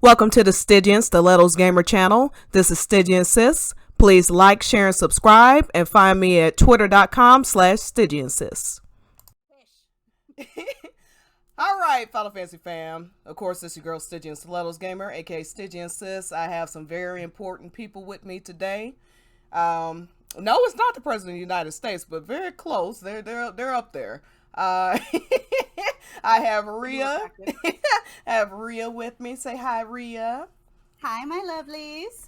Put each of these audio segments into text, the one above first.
Welcome to the Stygian Stilettos Gamer channel. This is Stygian Sis. Please like, share, and subscribe, and find me at twitter.com/StygianSis. All right, Final Fantasy fam. Of course, this is your girl Stygian Stilettos Gamer, aka Stygian Sis. I have some very important people with me today. No, it's not the President of the United States, but very close. They're up there. I have Ria. Have Ria with me. Say hi, Ria. Hi, my lovelies.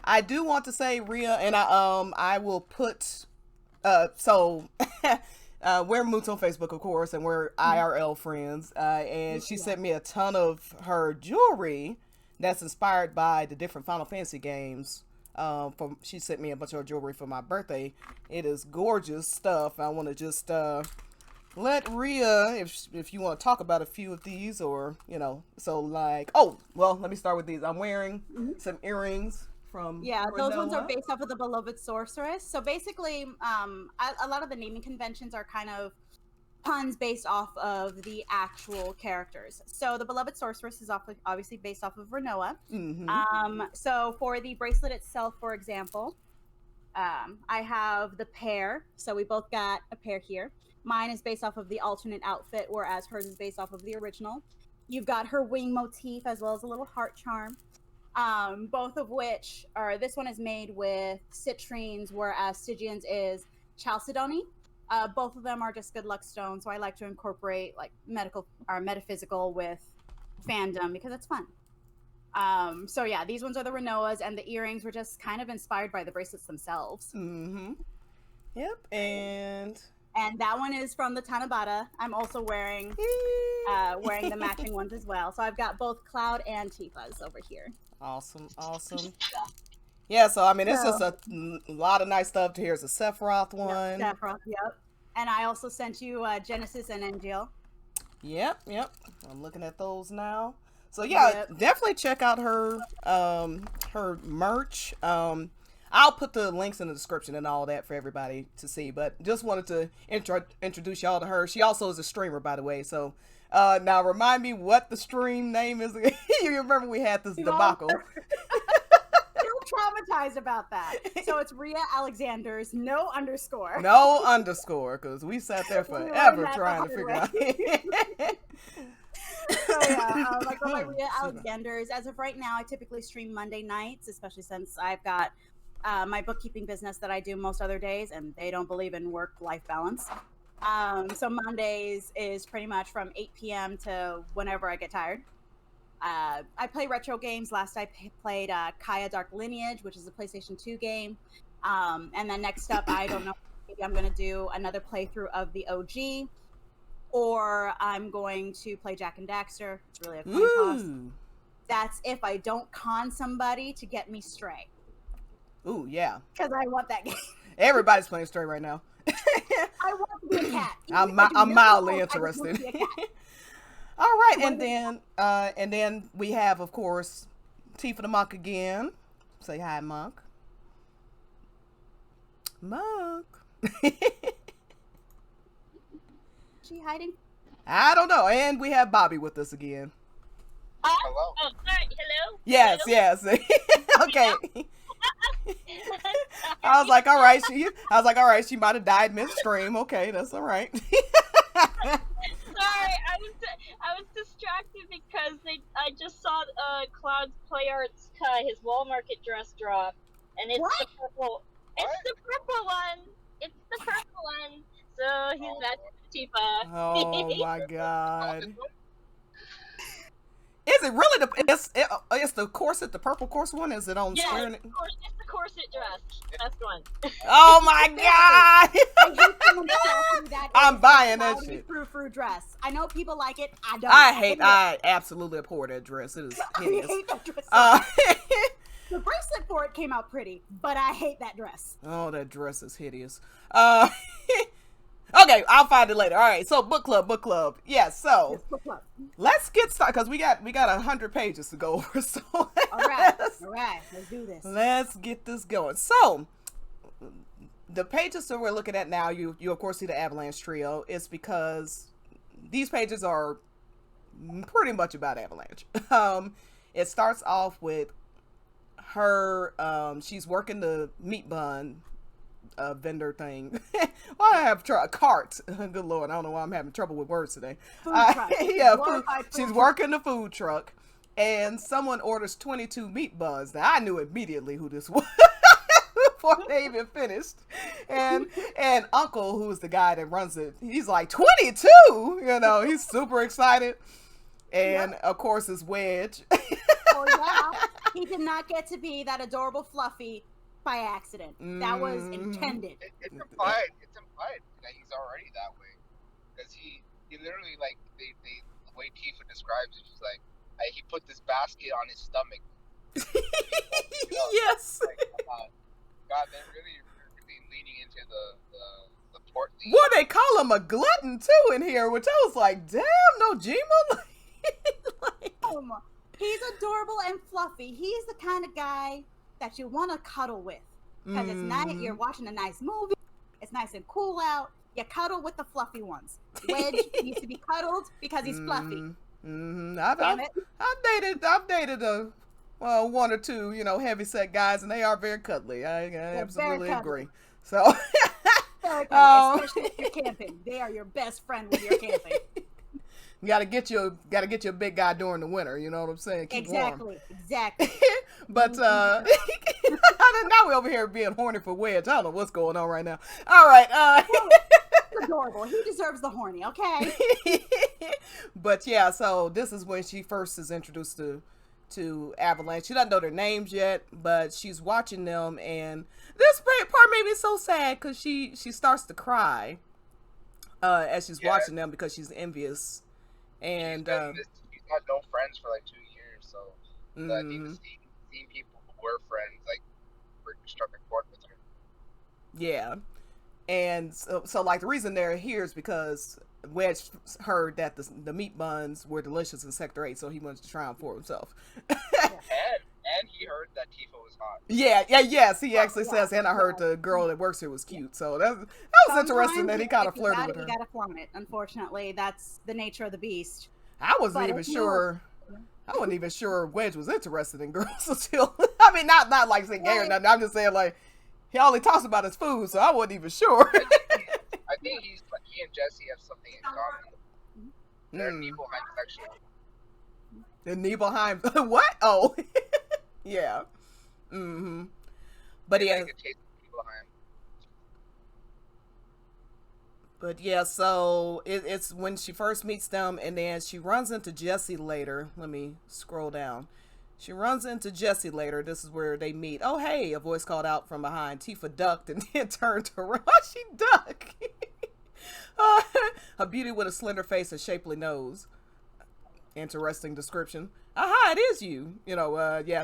I do want to say Ria, and I will put we're Moots on Facebook, of course, and we're IRL friends. And she sent me a ton of her jewelry that's inspired by the different Final Fantasy games. She sent me a bunch of her jewelry for my birthday. It is gorgeous stuff. I want to just let Ria, if you want to talk about a few of these, or let me start with these. I'm wearing some earrings from those ones are based off of the Beloved Sorceress. So basically, a lot of the naming conventions are kind of puns based off of the actual characters. So the Beloved Sorceress is obviously based off of Rinoa. So for the bracelet itself, for example, I have the pair. So we both got a pair here. Mine is based off of the alternate outfit, whereas hers is based off of the original. You've got her wing motif as well as a little heart charm. Both of which are, this one is made with citrines, whereas Stygian's is chalcedony. Both of them are just good luck stones, so I like to incorporate like medical or metaphysical with fandom because it's fun. So yeah, these ones are the Rinoas, and the earrings were just kind of inspired by the bracelets themselves. Yep, and that one is from the Tanabata. I'm also wearing the matching ones as well. So I've got both Cloud and Tifa's over here. Awesome. Yeah, so I mean, it's just a lot of nice stuff. Here's a Sephiroth one. Sephiroth, yep. And I also sent you Genesis and Angel. Yep. I'm looking at those now. So yeah, definitely check out her merch. I'll put the links in the description and all that for everybody to see, but just wanted to introduce y'all to her. She also is a streamer, by the way. So now remind me what the stream name is. You remember we had this debacle. Still traumatized about that. So it's RiaAlexanderes, no underscore. No underscore, because we sat there forever trying to figure out. So yeah, I go by RiaAlexanderes. As of right now, I typically stream Monday nights, especially since I've got my bookkeeping business that I do most other days, and they don't believe in work-life balance. So Mondays is pretty much from 8 p.m. to whenever I get tired. I play retro games. Last I played Kaya Dark Lineage, which is a PlayStation 2 game. And then next up, I don't know, maybe I'm going to do another playthrough of the OG, or I'm going to play Jak and Daxter. It's really a coin toss. That's if I don't con somebody to get me Stray. Ooh, yeah. Because I want that game. Everybody's playing Stray right now. I want to be a cat. I'm mildly interested. All right, and then we have, of course, TifaTheMonk again. Say hi, Monk. Monk. She hiding? I don't know. And we have Bobby with us again. Hello. Oh, sorry. Hello. Yes. Hello? Yes. Okay. I was like, all right. She might have died mid-stream. Okay, that's all right. Sorry, I was distracted because I just saw Cloud's Play Arts his Wall Market dress drop, and it's the purple. It's the purple one. It's the purple one. So he's back with Tifa. Oh my god. Is it really it's the corset, the purple corset one? Is it on screen? It's the corset dress. That's the one. Oh my god! I'm buying that shit. Frou-frou dress. I know people like it. I don't. I absolutely abhor that dress. It is hideous. I hate that dress. The bracelet for it came out pretty, but I hate that dress. Oh, that dress is hideous. Okay, I'll find it later. All right, so book club. Yeah, so let's get started because we got 100 pages to go over. So all right, let's do this. Let's get this going. So the pages that we're looking at now, you of course see the Avalanche Trio. It's because these pages are pretty much about Avalanche. it starts off with her, she's working the meat bun vendor thing. Well, I have a cart. Good Lord, I don't know why I'm having trouble with words today. Yeah, she's working the food truck, and someone orders 22 meat buns. Now I knew immediately who this was before they even finished. And Uncle, who's the guy that runs it, he's like 22. You know, he's super excited. And of course, it's Wedge. Oh yeah, he did not get to be that adorable Fluffy by accident. That was intended. It's implied that he's already that way, because he literally, like, the way Tifa describes it, she's like, he put this basket on his stomach. Yes. Like, God, they're really leaning into the port thing. Well, they call him a glutton too in here, which I was like, damn, Nojima. He's adorable and fluffy. He's the kind of guy that you want to cuddle with, because it's night. You're watching a nice movie. It's nice and cool out. You cuddle with the fluffy ones. Wedge needs to be cuddled because he's fluffy. I've dated one or two, heavyset guys, and they are very cuddly. I absolutely agree. So, especially if you're camping, they are your best friend when you're camping. You gotta get your big guy during the winter. You know what I'm saying? Keep warm. Exactly. But now we're over here being horny for Wedge. I don't know what's going on right now. All right. It's adorable. He deserves the horny. Okay. But yeah, so this is when she first is introduced to Avalanche. She doesn't know their names yet, but she's watching them, and this part made me so sad because she starts to cry as she's watching them because she's envious. And she's had no friends for like 2 years, so I think seeing people who were friends like struck a chord with her. Yeah, and so like the reason they're here is because Wedge heard that the meat buns were delicious in Sector 8, so he wanted to try them for himself. and he heard that Tifa was hot. Yes, he actually says, and I heard the girl that works here was cute. So that was interesting that he kind of flirted with her. You gotta flaunt it. Unfortunately, that's the nature of the beast. I wasn't even sure Wedge was interested in girls until, I mean, not like saying gay or nothing. I'm just saying, like, he only talks about his food, so I wasn't even sure. I think he and Jesse have something in common. They're Nibelheim sexual. The Nibelheim, what? Oh, yeah. But yeah, so it's when she first meets them, and then she runs into Jesse later. Let me scroll down. She runs into Jesse later. This is where they meet. Oh, hey, a voice called out from behind. Tifa ducked and then turned around. She ducked. A beauty with a slender face and shapely nose. Interesting description. Aha, it is you.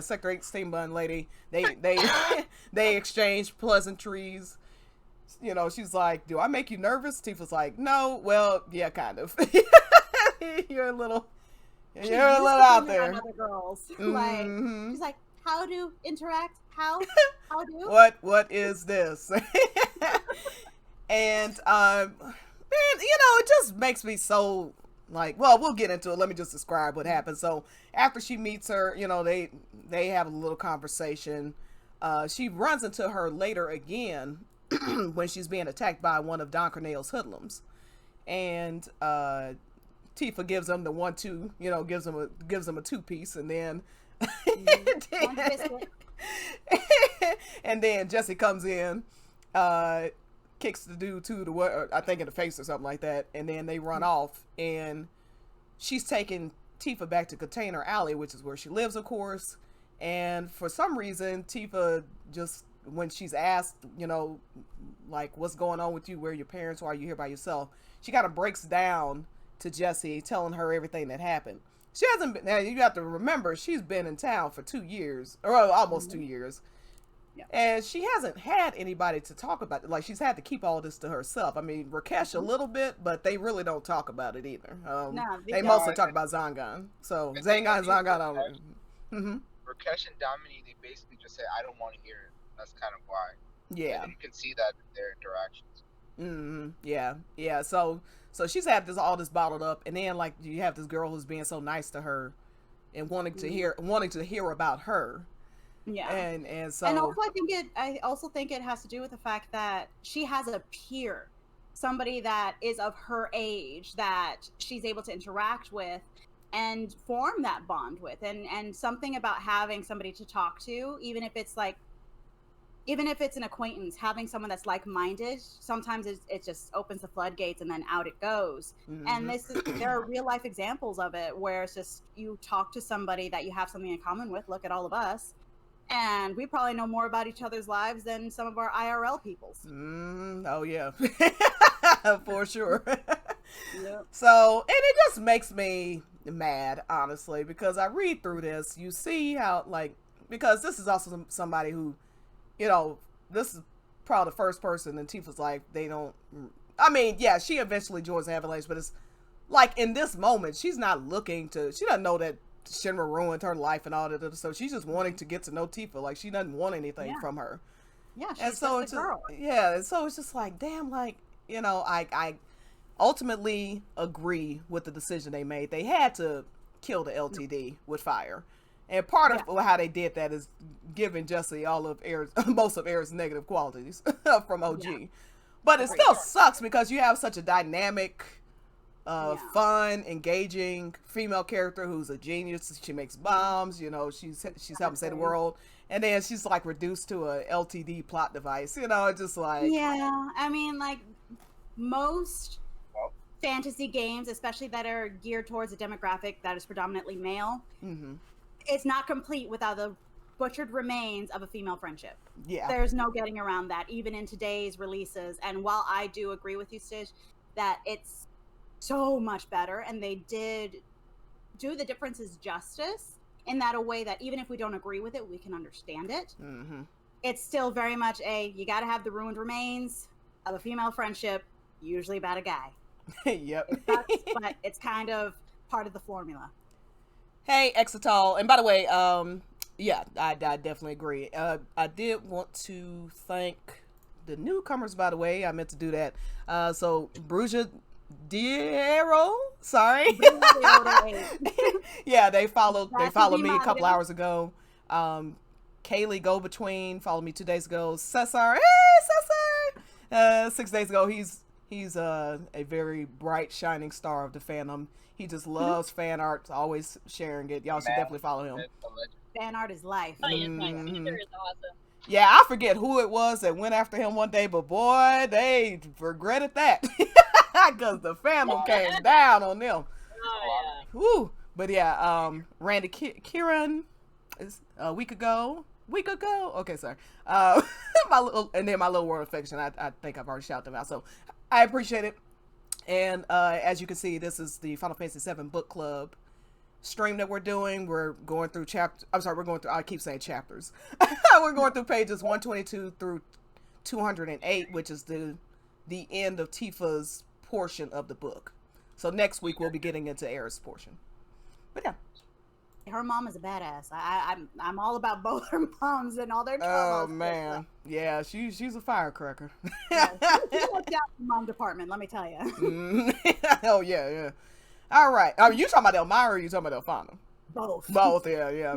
Sector 8 steam bun lady. They exchange pleasantries. She's like, do I make you nervous? Tifa's like, no, well, yeah, kind of. You're a little out there. Other girls. Like, she's like, how to interact? How do? What is this? And man, it just makes me so like, well, we'll get into it. Let me just describe what happens. So after she meets her, they have a little conversation. She runs into her later again when she's being attacked by one of Don Corneo's hoodlums, and Tifa gives them the 1-2, gives them a 2-piece, and then and then Jesse comes in, kicks the dude I think in the face or something like that, and then they run off, and she's taking Tifa back to Container Alley, which is where she lives, of course. And for some reason, Tifa just, when she's asked, like, what's going on with you? Where are your parents? Why are you here by yourself? She kind of breaks down to Jesse, telling her everything that happened. She hasn't been, now you have to remember, she's been in town for 2 years, or almost 2 years. Yeah. And she hasn't had anybody to talk about it. Like, she's had to keep all this to herself. I mean, Rakesh a little bit, but they really don't talk about it either. They mostly talk about Zangan. So, Zangan and Zangan. Rakesh and Damini, they basically just say, I don't want to hear it. That's kind of why. Yeah. And you can see that in their interactions. Yeah. So she's had all this bottled up, and then, like, you have this girl who's being so nice to her, and wanting to hear about her. Yeah. And so, and also I also think it has to do with the fact that she has a peer, somebody that is of her age that she's able to interact with and form that bond with, and something about having somebody to talk to, even if it's an acquaintance, having someone that's like-minded, sometimes it just opens the floodgates and then out it goes. And there are real life examples of it where it's just you talk to somebody that you have something in common with. Look at all of us, and we probably know more about each other's lives than some of our IRL peoples. Oh yeah. For sure. Yep. So, and it just makes me mad, honestly, because I read through this, you see how, like, because this is also somebody who, you know, this is probably the first person in Tifa's life they don't, I mean, yeah, she eventually joins the Avalanche, but it's like in this moment, she's not looking to, she doesn't know that Shinra ruined her life and all that, so she's just wanting to get to know Tifa. Like, she doesn't want anything from her. Yeah, she's and so just a girl. Yeah, and so it's just like, damn, like, you know, I ultimately agree with the decision they made. They had to kill the LTD with fire. And part of how they did that is giving Jesse all of most of Aerith's negative qualities from OG. Yeah. But it still sucks because you have such a dynamic, fun, engaging female character who's a genius. She makes bombs, you know, she's helping save the world. And then she's like reduced to a LTD plot device, you know, just like... Yeah, I mean, like, most fantasy games, especially that are geared towards a demographic that is predominantly male, it's not complete without the butchered remains of a female friendship. Yeah. There's no getting around that, even in today's releases. And while I do agree with you, Stitch, that it's so much better, and they did do the differences justice in that a way that even if we don't agree with it, we can understand it. It's still very much you gotta have the ruined remains of a female friendship, usually about a guy. Yep. It sucks, but it's kind of part of the formula. Hey, Exetal. And by the way, yeah, I definitely agree. I did want to thank the newcomers, by the way. I meant to do that. So, Bruja Diero, sorry. Yeah, they followed me a couple hours ago. Kaylee Go Between followed me 2 days ago. Cesar, hey Cesar! 6 days ago, he's a very bright, shining star of the fandom. He just loves fan art, always sharing it. Y'all should definitely follow him. Fan art is life. Oh, yes, my sister is awesome. Yeah, I forget who it was that went after him one day, but boy, they regretted that. Because the fandom came down on them. Oh, yeah. Woo. But yeah, Randy Kieran is a week ago. Okay, sorry. My little word affection. I think I've already shouted them out, so I appreciate it. And as you can see, this is the Final Fantasy VII Book Club stream that we're doing. We're going through I keep saying chapters. We're going through pages 122 through 208, which is the end of Tifa's portion of the book. So next week we'll be getting into Aerith's portion. But yeah. Her mom is a badass. I'm all about both her moms and all their traumas. Oh man, yeah, she's a firecracker. Yeah, she looked out the mom department, let me tell you. Oh yeah. All right, are you talking about Elmira or are you talking about Elfana? Both, yeah.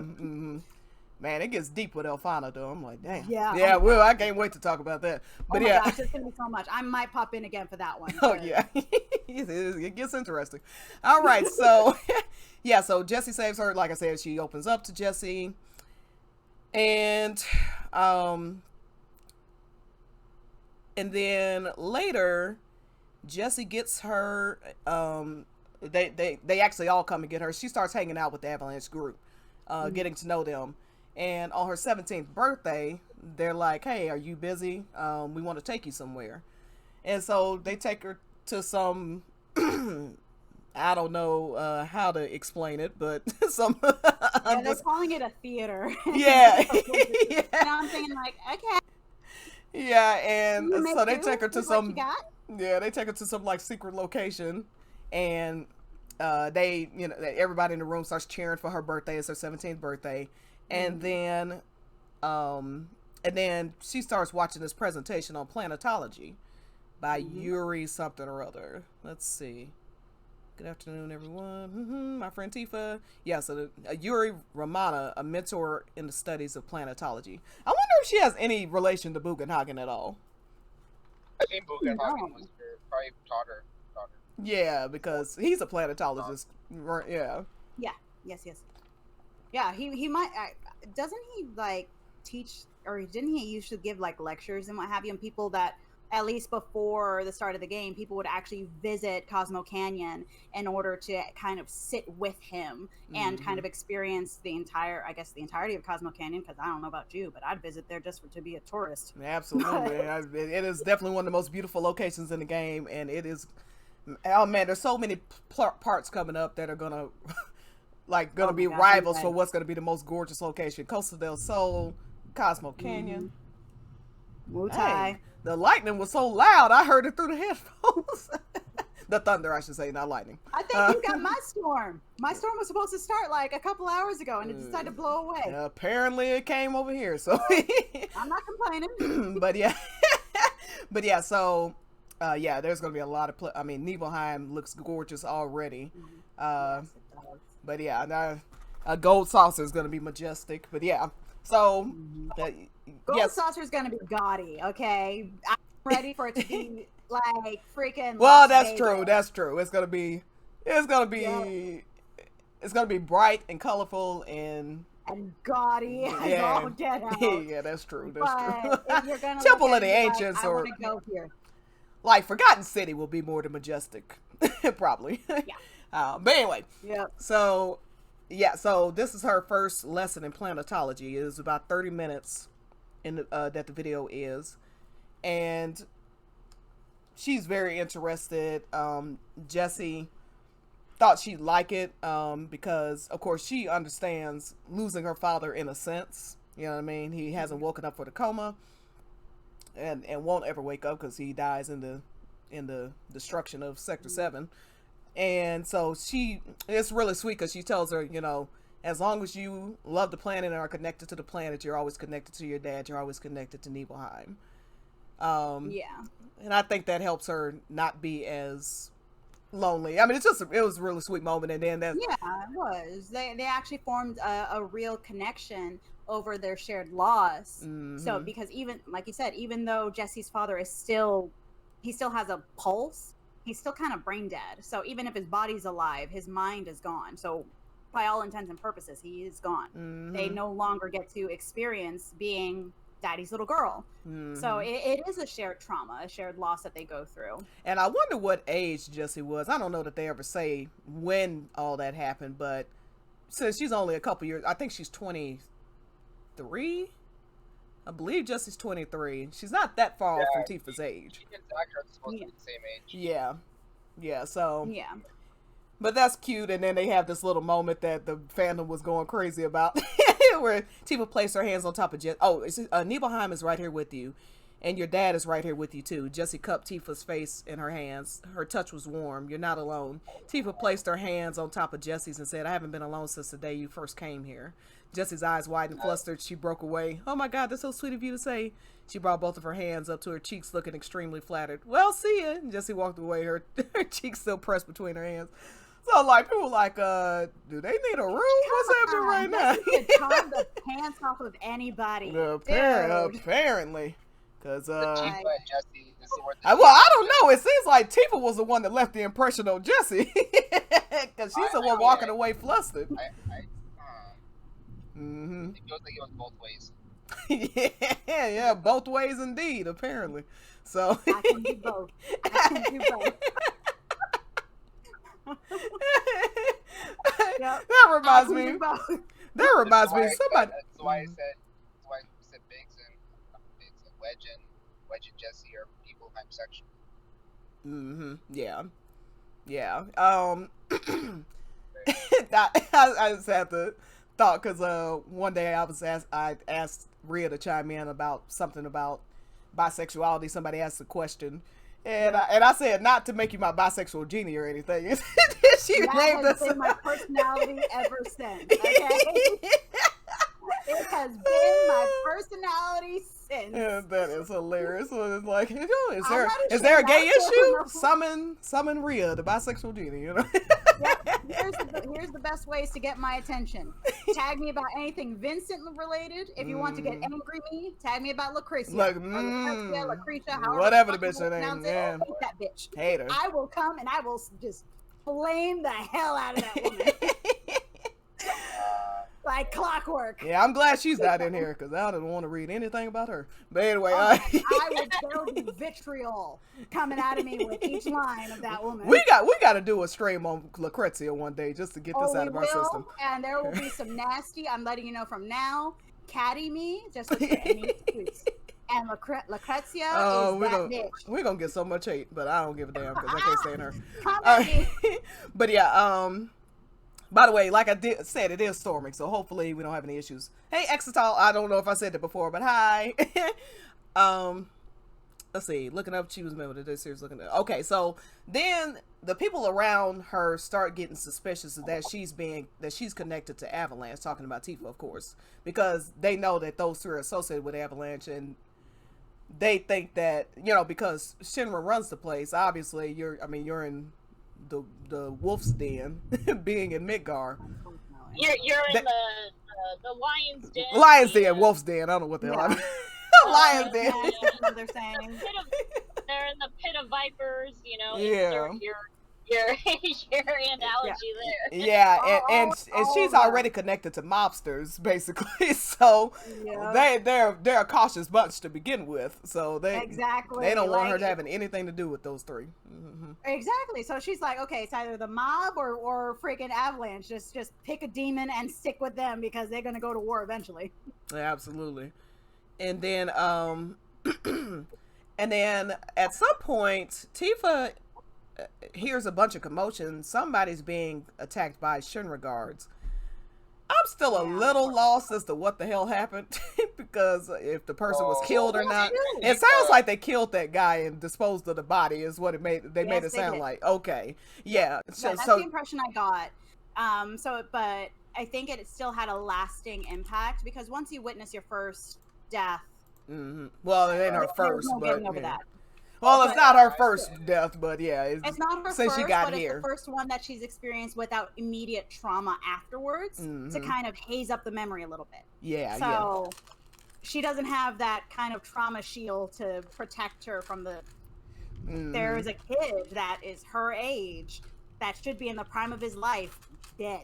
Man, it gets deep with Elfana though. I'm like, damn. Yeah. Well, I can't wait to talk about that. But gosh, it's gonna be so much. I might pop in again for that one. Oh yeah, it gets interesting. All right, so. Yeah, so Jessie saves her. Like I said, she opens up to Jessie. And then later, Jessie gets her, they actually all come and get her. She starts hanging out with the Avalanche group, getting to know them. And on her 17th birthday, they're like, hey, are you busy? We want to take you somewhere. And so they take her to some... I don't know how to explain it, but some... they're calling it a theater. Yeah. And I'm thinking like, okay. Yeah, and so they take her to some... Yeah, they take her to some, like, secret location, and they, you know, everybody in the room starts cheering for her birthday. It's her 17th birthday. And then she starts watching this presentation on planetology by Yuri something or other. Let's see. Good afternoon, everyone. My friend Tifa. Yeah, so Yuri Ramana, a mentor in the studies of planetology. I wonder if she has any relation to Bugenhagen at all. I think Bugenhagen was her, probably taught her. Yeah, because he's a planetologist. Yeah. Yeah. Yes. Yeah, he might. Doesn't he like teach, or didn't he used to give like lectures and what have you? And people that, at least before the start of the game, people would actually visit Cosmo Canyon in order to kind of sit with him and kind of experience the entirety of Cosmo Canyon. Because I don't know about you, but I'd visit there just to be a tourist. Absolutely. It is definitely one of the most beautiful locations in the game, and it is. Oh man, there's so many parts coming up that are gonna be rivals for what's gonna be the most gorgeous location. Costa del Sol, Cosmo Canyon. Wutai. Hey, the lightning was so loud, I heard it through the headphones. The thunder, I should say, not lightning. I think you got my storm. My storm was supposed to start like a couple hours ago, and it decided to blow away. Apparently, it came over here, so I'm not complaining. But yeah, so. Yeah, there's gonna be a lot of. Nibelheim looks gorgeous already. Yes, it does. But yeah, a gold saucer is gonna be majestic. But yeah, so Gold saucer is gonna be gaudy. Okay, I'm ready for it to be like freaking. Well, Las that's Vegas. true. That's true. It's gonna be bright and colorful and gaudy. Yeah, All get out. yeah, that's true. That's true. If you're gonna Temple look of the at it like, Ancients, I or wanna go here. like Forgotten City, will be more than majestic, probably. Yeah. But anyway. Yep. So, yeah. So this is her first lesson in planetology. It is about 30 minutes that the video is, and she's very interested. Jessie thought she'd like it because, of course, she understands losing her father in a sense. You know what I mean? He hasn't woken up from the coma. And won't ever wake up because he dies in the destruction of Sector 7. And so it's really sweet because she tells her, as long as you love the planet and are connected to the planet, you're always connected to your dad, you're always connected to Nibelheim. Yeah. And I think that helps her not be as lonely. I mean, it was a really sweet moment. And then Yeah, it was. They actually formed a real connection over their shared loss. So because even like you said, even though Jesse's father he still has a pulse, he's still kind of brain dead. So even if his body's alive, his mind is gone. So by all intents and purposes, he is gone. They no longer get to experience being daddy's little girl. So it is a shared trauma, a shared loss that they go through. And I wonder what age Jesse was. I don't know that they ever say when all that happened, but since she's only a couple years, I think she's 23. I believe Jesse's 23. She's not that far off from Tifa's age. She and Zach are supposed to be the same age. Yeah. So yeah. But that's cute. And then they have this little moment that the fandom was going crazy about, where Tifa placed her hands on top of Jesse. Oh, Nibelheim is right here with you, and your dad is right here with you too. Jessie cupped Tifa's face in her hands. Her touch was warm. You're not alone. Tifa placed her hands on top of Jesse's and said, "I haven't been alone since the day you first came here." Jessie's eyes wide and flustered. She broke away. "Oh my God, that's so sweet of you to say." She brought both of her hands up to her cheeks, looking extremely flattered. "Well, see ya." And Jessie walked away, her cheeks still pressed between her hands. So, like, people like, do they need a room? What's happening right now? You could calm the pants off of anybody. Apparently. Because, Tifa and Jessie is the word. well, I don't know. It seems like Tifa was the one that left the impression on Jessie. Because she's the one walking away flustered. It feels like it was both ways. yeah, both ways indeed, apparently. So I can do both. That reminds me. That reminds me of somebody. That's why I said Biggs and Wedge and Jessie are people bisexual. Yeah. I just had to thought because one day I asked Rhea to chime in about something about bisexuality. Somebody asked a question. And I said not to make you my bisexual genie or anything. That has been my personality ever since. Okay, it has been my personality sentence. Yeah, that is hilarious. So it's like, is I'm not is there a gay ashamed. issue? Summon Rhea, the bisexual genie. You know. Yep. Here's the best ways to get my attention. Tag me about anything Vincent related. If you want to get angry me, tag me about Lucretia. Lucretia, however whatever the bitch you name. pronounce Yeah. it. Hate that bitch. Hate her. I will come and I will just flame the hell out of that woman. Like clockwork. Yeah, I'm glad she's not in here because I don't want to read anything about her. But anyway, I would there would be vitriol coming out of me with each line of that woman. we got to do a stream on Lucretia one day just to get this out of our system. And there will be some nasty. I'm letting you know from now. Caddy me just look for any tweets. And Lucretia is that bitch. We're gonna get so much hate, but I don't give a damn because I can't stand her. Come at me. But yeah, by the way, like I said, it is storming, so hopefully we don't have any issues. Hey, Exetal, I don't know if I said that before, but hi. Let's see, looking up, she was a member of this series. Okay, so then the people around her start getting suspicious that she's connected to Avalanche, talking about Tifa, of course, because they know that those three are associated with Avalanche, and they think that, because Shinra runs the place, obviously you're in the wolf's den, being in Midgar. You're in the lion's den. Lion's den, wolf's den. I don't know what the hell I mean. Lion's den. What they're saying. They're in the pit of vipers. Yeah. Your analogy there. Yeah, and she's already connected to mobsters, basically. So they're a cautious bunch to begin with. So they don't want her to having anything to do with those three. Mm-hmm. Exactly. So she's like, okay, it's either the mob or freaking Avalanche. Just pick a demon and stick with them because they're gonna go to war eventually. Yeah, absolutely. And then at some point, Tifa hears a bunch of commotion. Somebody's being attacked by Shinra guards. I'm still a little lost as to what the hell happened because if the person was killed or not. It sounds like they killed that guy and disposed of the body is what made it sound like. Okay. Yeah. That's the impression I got. But I think it still had a lasting impact because once you witness your first death. Mm-hmm. Well, it ain't her first, no but getting over that. Well, it's not her first death, but yeah, it's not her since first, she got but here. It's the first one that she's experienced without immediate trauma afterwards to kind of haze up the memory a little bit. Yeah, so she doesn't have that kind of trauma shield to protect her from the. There is a kid that is her age that should be in the prime of his life, dead.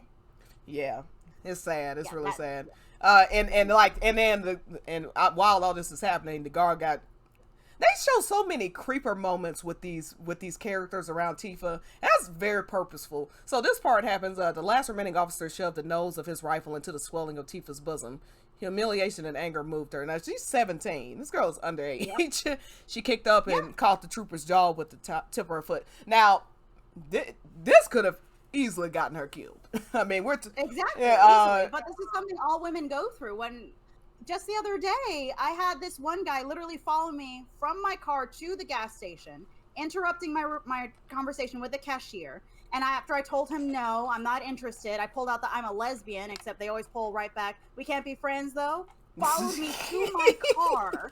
Yeah, it's sad. It's really sad. While all this is happening, the guard got. They show so many creeper moments with these characters around Tifa. That's very purposeful. So this part happens. The last remaining officer shoved the nose of his rifle into the swelling of Tifa's bosom. Humiliation and anger moved her. Now she's 17. This girl is underage. Yep. She kicked up and caught the trooper's jaw with the tip of her foot. Now, this could have easily gotten her killed. I mean, exactly. But this is something all women go through. When just the other day, I had this one guy literally follow me from my car to the gas station, interrupting my conversation with the cashier. And after I told him, no, I'm not interested, I pulled out the I'm a lesbian, except they always pull right back. We can't be friends, though. Followed me to my car,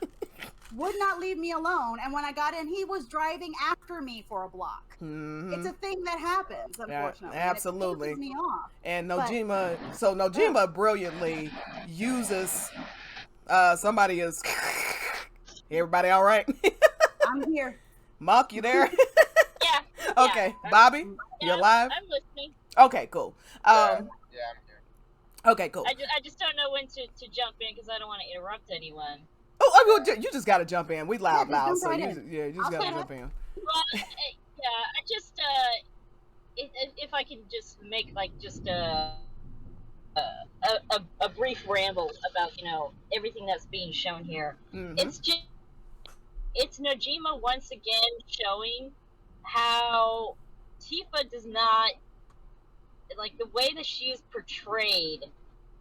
would not leave me alone. And when I got in, he was driving after me for a block. Mm-hmm. It's a thing that happens, unfortunately. Yeah, absolutely. And it pisses me off. And Nojima brilliantly uses somebody is. Everybody all right? I'm here. Monk, you there? Yeah. Okay. Bobby, you alive? I'm listening. Okay, cool. Yeah, I'm here. Okay, cool. I just don't know when to jump in because I don't want to interrupt anyone. Oh, you just got to jump in. We loud, so you just got to jump in. Well, I just if I can just make like just a brief ramble about everything that's being shown here. Mm-hmm. It's Nojima once again showing how Tifa does not like the way that she is portrayed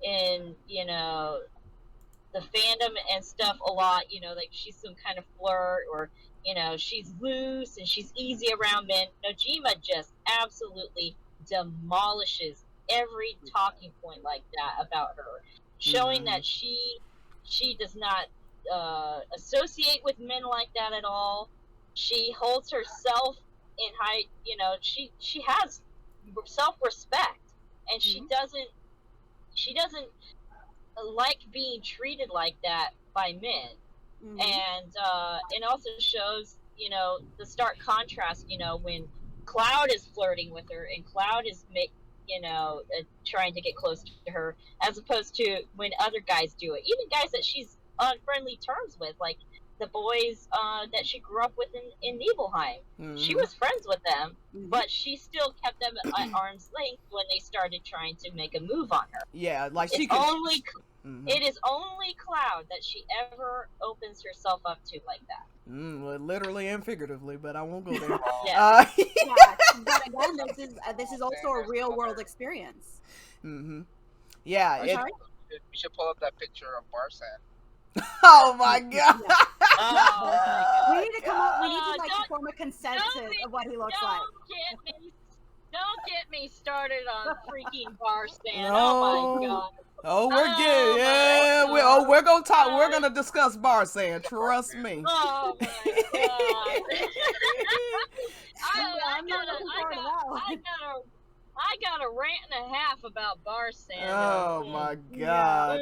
in the fandom and stuff a lot. Like she's some kind of flirt or she's loose and she's easy around men. Nojima just absolutely demolishes every talking point like that about her, showing that she does not associate with men like that at all. She holds herself in high, she has self-respect, and she doesn't like being treated like that by men. And it also shows, the stark contrast, when Cloud is flirting with her and Cloud is trying to get close to her, as opposed to when other guys do it, even guys that she's on friendly terms with, like the boys that she grew up with in Nibelheim. She was friends with them, but she still kept them at arm's length when they started trying to make a move on her. Yeah, like it is only Cloud that she ever opens herself up to like that. Well, literally and figuratively, but I won't go there. Yeah, but again, this is also a real world experience. Yeah, we should pull up that picture of Barsan. Oh my god! We need to come up. We need to form a consensus of what he looks like. Don't get me started on freaking Barsan. No. Oh my god. Oh, we're good. We're gonna talk. We're gonna discuss Barsan. Trust me. Oh my god. I got a rant and a half about Barsan. Oh my god.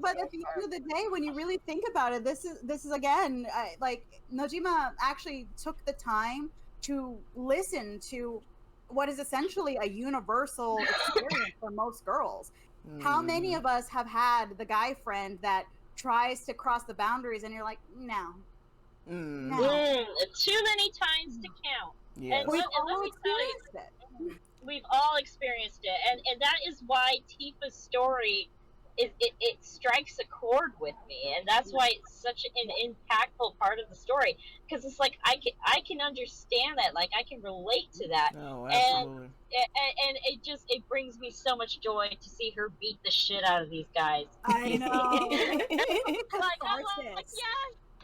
But at the end of the day, when you really think about it, this is again like Nojima actually took the time to listen to what is essentially a universal experience for most girls. How many of us have had the guy friend that tries to cross the boundaries and you're like, no. Too many times to count. Yeah. And let me tell you, we've all experienced it, and that is why Tifa's story it strikes a chord with me, and that's why it's such an impactful part of the story, because it's like I can understand that, like I can relate to that. Oh, absolutely. And it brings me so much joy to see her beat the shit out of these guys. I know. I'm like, yes,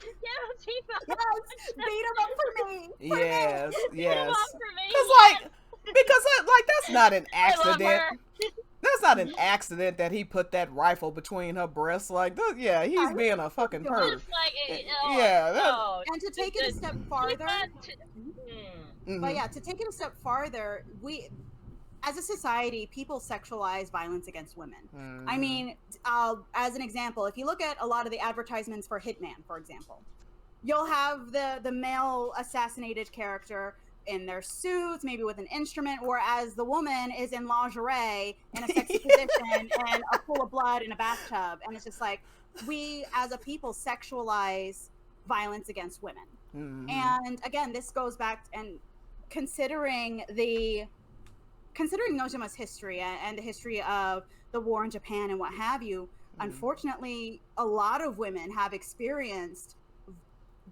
Tifa. Yes, beat him up for me. Yes. Beat him up for me. Because that's not an accident. That's not an accident that he put that rifle between her breasts. Like, he's being a fucking perv. And to take it a step farther, to take it a step farther, we, as a society, people sexualize violence against women. I mean, as an example, if you look at a lot of the advertisements for Hitman, for example, you'll have the male assassinated character in their suits, maybe with an instrument, whereas the woman is in lingerie in a sexy position and a pool of blood in a bathtub. And it's just like, we as a people sexualize violence against women. And again, this goes back and considering Nojima's history and the history of the war in Japan and what have you, unfortunately, a lot of women have experienced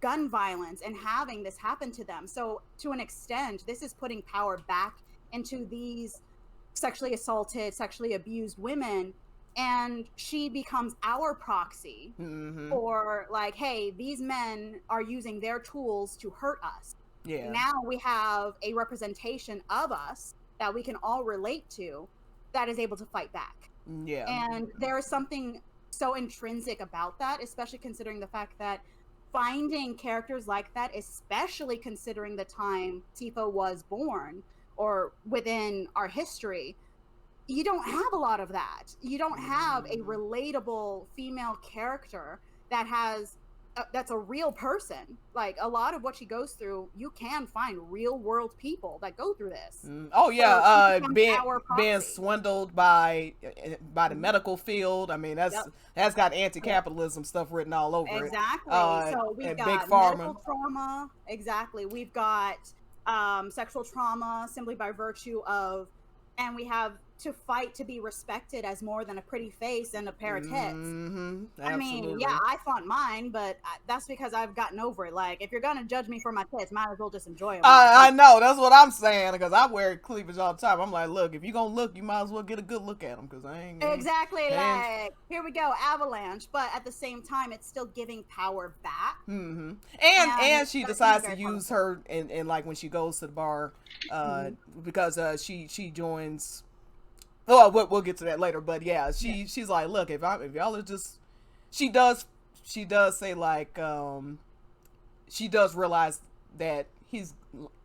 gun violence and having this happen to them. So to an extent, this is putting power back into these sexually assaulted, sexually abused women, and she becomes our proxy for like, hey, these men are using their tools to hurt us. Now we have a representation of us that we can all relate to that is able to fight back. And there is something so intrinsic about that, especially considering the fact that finding characters like that, especially considering the time Tifa was born or within our history, you don't have a lot of that. You don't have a relatable female character that has that's a real person. Like a lot of what she goes through, you can find real world people that go through this. Being swindled by the medical field. I mean, that's got anti-capitalism stuff written all over it. Exactly. So we've got big pharma. medical trauma. Exactly. We've got sexual trauma simply by virtue of, and we have to fight to be respected as more than a pretty face and a pair of tits. I mean, I fought mine, but that's because I've gotten over it. Like, if you're gonna judge me for my tits, might as well just enjoy them. I know, that's what I'm saying, because I wear cleavage all the time. I'm like, look, if you're gonna look, you might as well get a good look at them, because I ain't exactly. Like, here we go, avalanche, but at the same time, it's still giving power back. And she decides to use her in like when she goes to the bar, because she joins. Well, we'll get to that later, but yeah, she's like, look, if y'all are just, she does she does say like she does realize that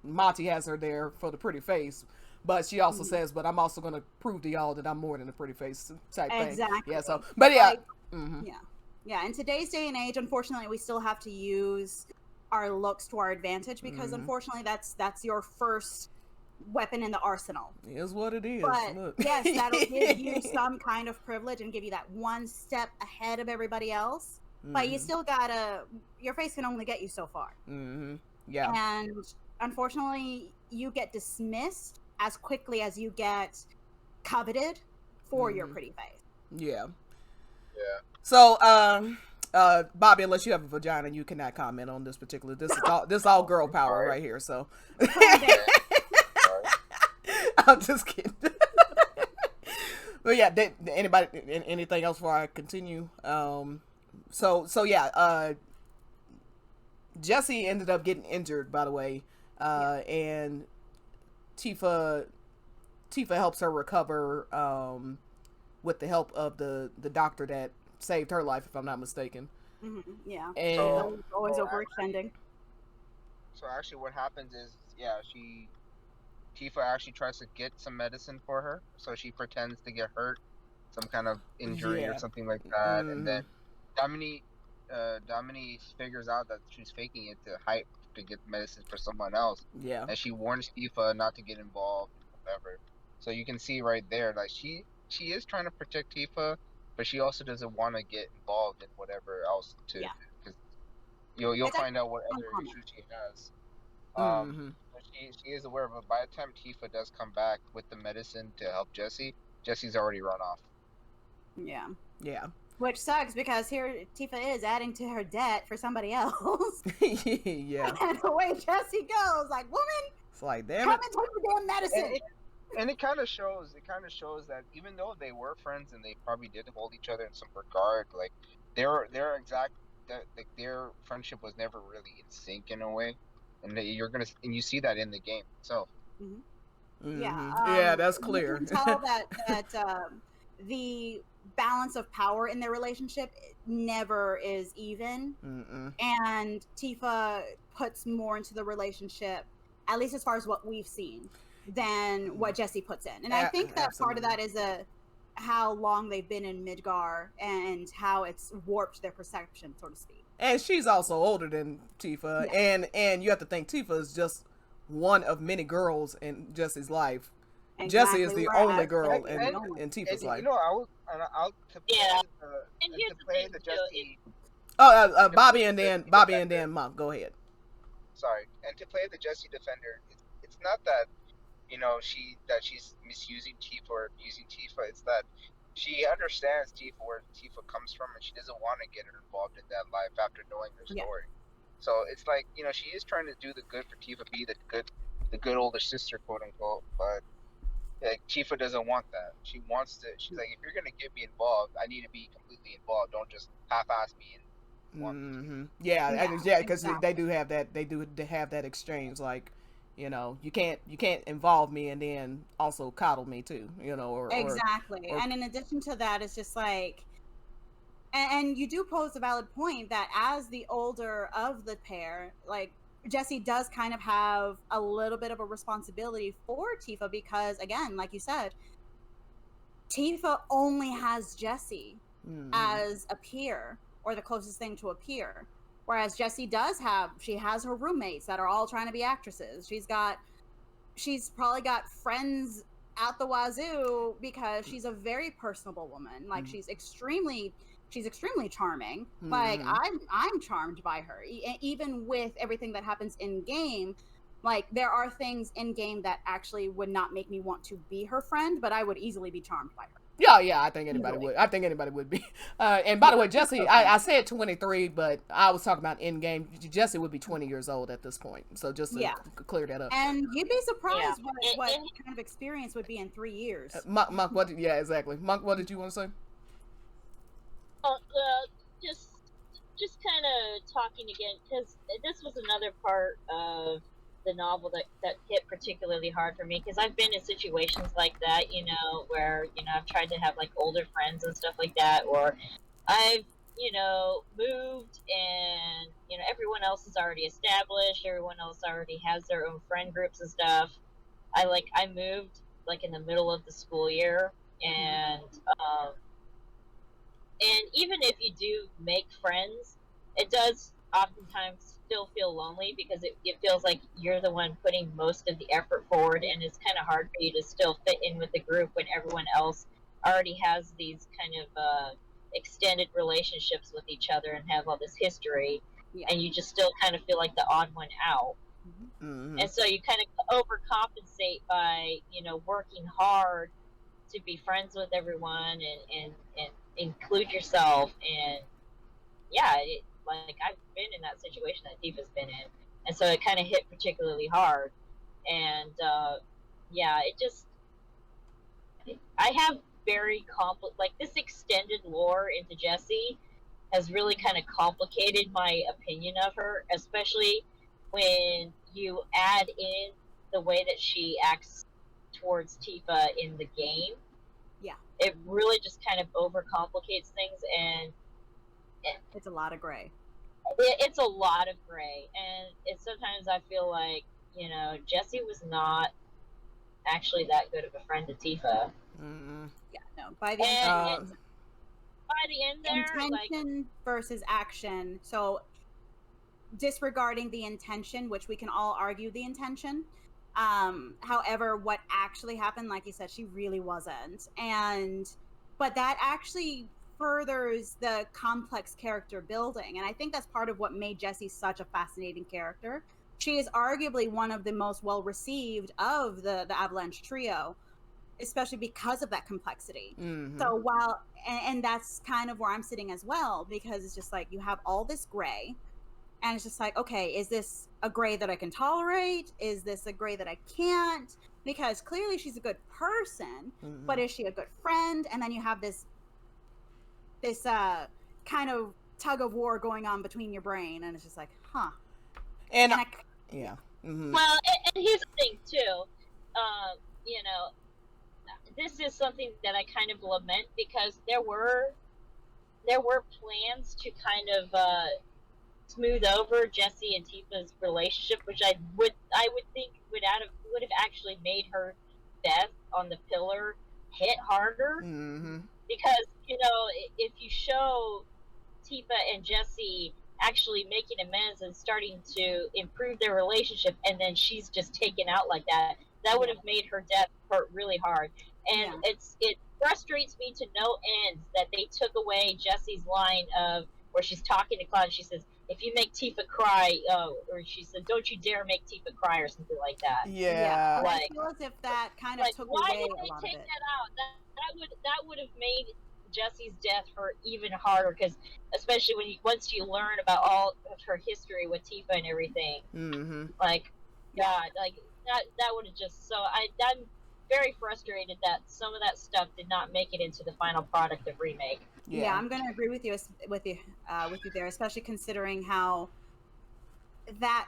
Monty has her there for the pretty face, but she also says, but I'm also going to prove to y'all that I'm more than a pretty face type thing. Exactly. Yeah. So, but yeah. Like, yeah. In today's day and age, unfortunately, we still have to use our looks to our advantage because unfortunately, that's your first weapon in the arsenal. It is what it is. But look. yes, that'll give you some kind of privilege and give you that one step ahead of everybody else. But you still gotta, your face can only get you so far. Yeah. And unfortunately, you get dismissed as quickly as you get coveted for your pretty face. Yeah. Yeah. So, Bobby, unless you have a vagina, you cannot comment on this particular. This is all girl power right here. So, I'm just kidding. But yeah, anybody, anything else before I continue? So yeah, Jesse ended up getting injured, by the way, and Tifa helps her recover with the help of the doctor that saved her life, if I'm not mistaken. Yeah, and so, always overextending. So actually, what happens is, Tifa actually tries to get some medicine for her, so she pretends to get hurt, some kind of injury or something like that, and then Dominique figures out that she's faking it to get medicine for someone else. Yeah. And she warns Tifa not to get involved, whatever. So you can see right there, like she is trying to protect Tifa, but she also doesn't want to get involved in whatever else too. Because you'll find out what other issues she has. But she is aware of it. By the time Tifa does come back with the medicine to help Jesse's already run off. Yeah. Yeah. Which sucks because here Tifa is adding to her debt for somebody else. Yeah. And the way Jesse goes, like, woman, it's like, damn come it. and take the damn medicine. And it kind of shows that even though they were friends and they probably did hold each other in some regard, like their friendship was never really in sync in a way, and you see that in the game itself. Yeah, that's clear. You can tell that the balance of power in their relationship never is even, and Tifa puts more into the relationship, at least as far as what we've seen, than what Jesse puts in. And I think that part of that is how long they've been in Midgar and how it's warped their perception, so to speak. And she's also older than Tifa, and you have to think Tifa is just one of many girls in Jesse's life. Exactly. Jesse is the only girl in Tifa's life. To play the Jesse. Bobby and then Mom. Go ahead. Sorry, and to play the Jesse defender, it's not that she's misusing Tifa or abusing Tifa. It's that she understands where Tifa comes from, and she doesn't want to get her involved in that life after knowing her story. So it's like, she is trying to do the good for Tifa, be the good older sister, quote unquote. But Tifa doesn't want that. She wants to. She's like, if you're gonna get me involved, I need to be completely involved. Don't just half-ass me and. Because they do have that. They do have that exchange, like. You can't involve me and then also coddle me too, exactly. And in addition to that, it's just like, and you do pose a valid point that as the older of the pair, like Jesse does kind of have a little bit of a responsibility for Tifa because, again, like you said, Tifa only has Jesse as a peer or the closest thing to a peer. Whereas Jessie she has her roommates that are all trying to be actresses. She's probably got friends out the wazoo because she's a very personable woman. Like she's extremely charming. Like I'm charmed by her. Even with everything that happens in game, like there are things in game that actually would not make me want to be her friend, but I would easily be charmed by her. Yeah, I think anybody would. I think anybody would be. And by the way, Jesse, I said 23, but I was talking about in game. Jesse would be 20 years old at this point. So just to clear that up. And you'd be surprised what kind of experience would be in 3 years. Monk, exactly. Monk, what did you want to say? Just kind of talking again, because this was another part of the novel that hit particularly hard for me, because I've been in situations like that, where I've tried to have like older friends and stuff like that, or I've moved, and everyone else is already established. Everyone else already has their own friend groups and stuff. I moved like in the middle of the school year, and and even if you do make friends, it does oftentimes still feel lonely because it feels like you're the one putting most of the effort forward, and it's kind of hard for you to still fit in with the group when everyone else already has these kind of extended relationships with each other and have all this history, and you just still kind of feel like the odd one out. And so you kind of overcompensate by working hard to be friends with everyone and include yourself. And yeah, I've been in that situation that Tifa's been in, and so it kind of hit particularly hard. And yeah, it just, I have very this extended lore into Jessie has really kind of complicated my opinion of her, especially when you add in the way that she acts towards Tifa in the game. Yeah. It really just kind of overcomplicates things, and it's a lot of gray. It's a lot of gray, and sometimes I feel like, Jessie was not actually that good of a friend to Tifa. Yeah, no. By the end there, intention versus action. So disregarding the intention, which we can all argue the intention. However, what actually happened, like you said, she really wasn't. But that actually furthers the complex character building. And I think that's part of what made Jessie such a fascinating character. She is arguably one of the most well-received of the Avalanche trio, especially because of that complexity. So and that's kind of where I'm sitting as well, because it's just like you have all this gray, and it's just like, okay, is this a gray that I can tolerate? Is this a gray that I can't? Because clearly she's a good person, but is she a good friend? And then you have this kind of tug of war going on between your brain, and it's just like, huh. Yeah. Well, and here's the thing too. This is something that I kind of lament, because there were plans to kind of smooth over Jessie and Tifa's relationship, which I would think would have actually made her death on the pillar hit harder. Because if you show Tifa and Jessie actually making amends and starting to improve their relationship, and then she's just taken out like that would have made her death hurt really hard. And it frustrates me to no end that they took away Jessie's line of where she's talking to Cloud, and she says, if you make Tifa cry, or she said, don't you dare make Tifa cry, or something like that. Yeah. I feel as if that kind of took away a lot of it. Why did they take that out? That would have made Jessie's death hurt even harder, because especially once you learn about all of her history with Tifa and everything, that would have just, I'm very frustrated that some of that stuff did not make it into the final product of remake. Yeah, I'm going to agree with you there, especially considering how that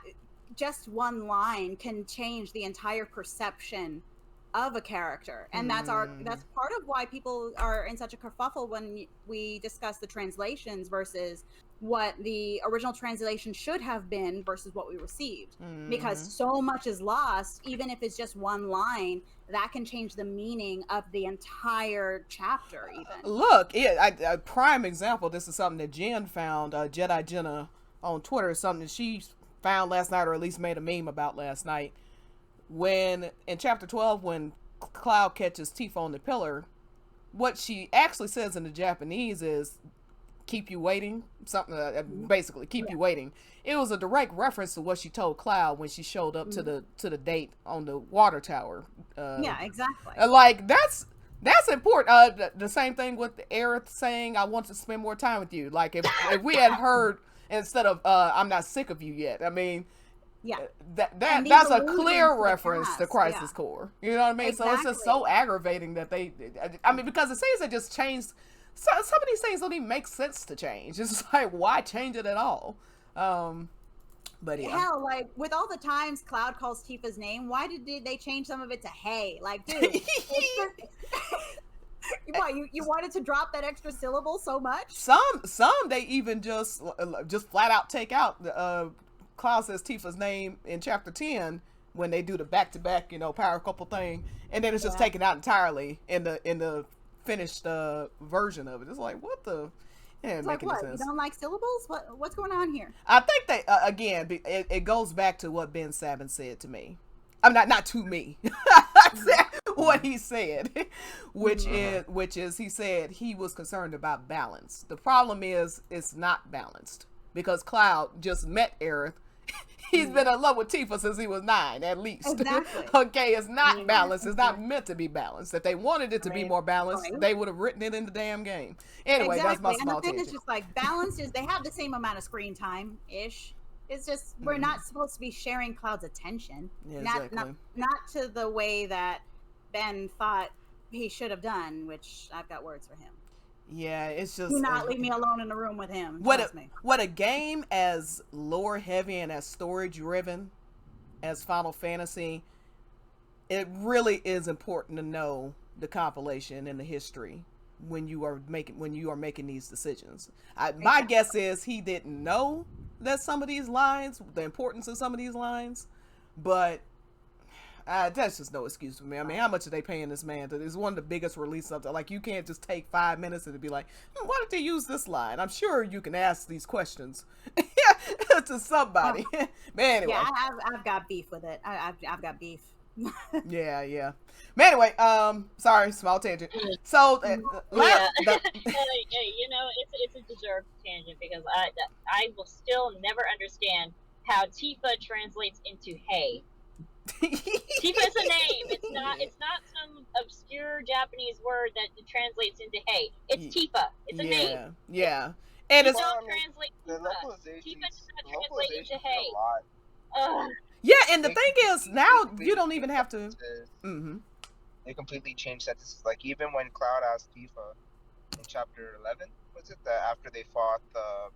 just one line can change the entire perception of a character, and that's part of why people are in such a kerfuffle when we discuss the translations versus what the original translation should have been versus what we received, because so much is lost. Even if it's just one line, that can change the meaning of the entire chapter. Even look, a prime example, this is something that Jen found, Jedi Jenna on Twitter, is something that she found last night, or at least made a meme about last night. When in chapter 12, when Cloud catches Tifa on the pillar, what she actually says in the Japanese is keep you waiting, something basically keep you waiting. It was a direct reference to what she told Cloud when she showed up to the date on the water tower. Yeah, exactly. Like that's important. The same thing with Aerith saying, I want to spend more time with you. Like if we had heard instead of I'm not sick of you yet, I mean, that's a clear reference to Crisis Core. You know what I mean? Exactly. So it's just so aggravating that because it seems they just changed. Some of these things don't even make sense to change. It's just like, why change it at all? But yeah. Hell, like with all the times Cloud calls Tifa's name, why did they change some of it to hey? Like, dude, Why you wanted to drop that extra syllable so much? Some they even just flat out take out Cloud says Tifa's name in chapter 10 when they do the back-to-back, power couple thing, and then it's just taken out entirely in the finished version of it. It's like, what the? It's like, what? You don't like syllables? What's going on here? I think they again, it goes back to what Ben Sabin said to me. I'm not to me. What he said, which is he said he was concerned about balance. The problem is it's not balanced because Cloud just met Aerith. He's been in love with Tifa since he was 9, at least. Exactly. Okay, it's not balanced. It's not meant to be balanced. If they wanted it to be more balanced, they would have written it in the damn game. Anyway, that's my small tangent. And the thing is just like balanced is they have the same amount of screen time ish. It's just we're not supposed to be sharing Cloud's attention. Yeah, exactly. Not to the way that Ben thought he should have done, which I've got words for him. Yeah, it's just do not leave me alone in the room with him. What a game as lore heavy and as story driven as Final Fantasy, it really is important to know the compilation and the history when you are making these decisions. My guess is he didn't know that some of these lines, the importance of some of these lines, but that's just no excuse for me. I mean, how much are they paying this man? It's one of the biggest releases of it. Like, you can't just take 5 minutes and be like, why did they use this line? I'm sure you can ask these questions to somebody. But anyway. Yeah, I've got beef with it. I've got beef. Yeah. But anyway, sorry, small tangent. So, it's a deserved tangent because I will still never understand how Tifa translates into hey. Tifa's a name. It's not some obscure Japanese word that translates into hey. It's Tifa. It's a name. Yeah. And it's don't translate Tifa. Tifa does not translate into hey. Yeah, and the thing is, now you don't even have to. They completely changed sentences. Like, even when Cloud asked Tifa in chapter 11, was it that after they fought the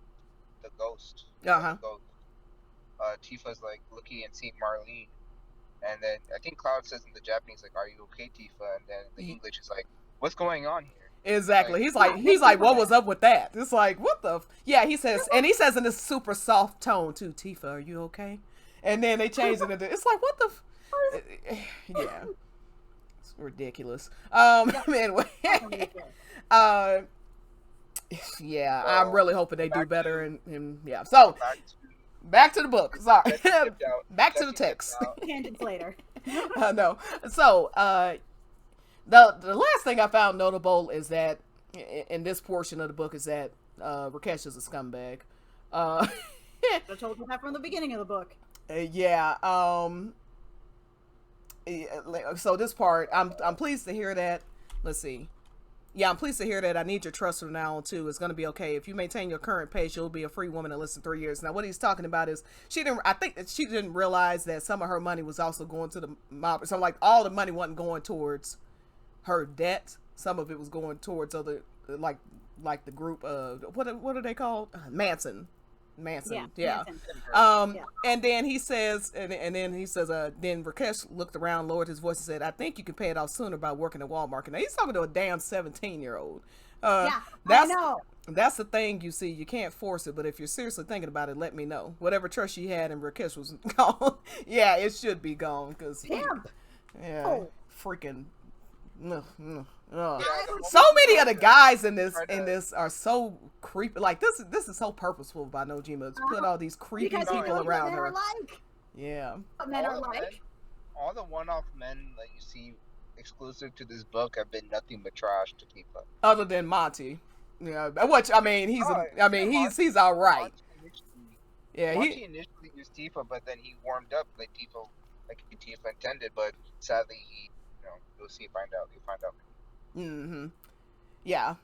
ghost? Tifa's like looking and seeing Marlene. And then I think Cloud says in the Japanese, like, "Are you okay, Tifa?" And then the English is like, "What's going on here?" Exactly. He's like, "What was up with that?" It's like, what the? Yeah, he says in this super soft tone too. "Tifa, are you okay?" And then they change it into. It's like, what the? Yeah, it's ridiculous. Anyway, yeah, I'm really hoping they do better. And yeah, so. Back to the book. Sorry. Back to the text. Tangents later. No. So, the last thing I found notable is that in this portion of the book is that Rakesh is a scumbag. I told you that from the beginning of the book. Yeah. So this part, I'm pleased to hear that. Let's see. Yeah, I'm pleased to hear that. I need your trust from now on, too. It's going to be okay. If you maintain your current pace, you'll be a free woman in less than 3 years. Now, what he's talking about is I think that she didn't realize that some of her money was also going to the mob. So, like, all the money wasn't going towards her debt. Some of it was going towards other, like the group of, what are they called? Manson. Yeah. And then he says, then Rakesh looked around, lowered his voice, and said, "I think you can pay it off sooner by working at Walmart." Now he's talking to a damn 17-year-old. I know. That's the thing, you see. You can't force it, but if you're seriously thinking about it, let me know. Whatever trust you had in Rakesh was gone. Yeah, it should be gone because freaking. So many of the guys in this are so creepy. Like, this is so purposeful by Nojima to put all these creepy people around her. Yeah. Men are like. All the one-off men that you see exclusive to this book have been nothing but trash to Tifa. Other than Monty. Yeah, which he's all right. Monty initially used Tifa, but then he warmed up like Tifa intended, but sadly he you'll see, find out. Yeah.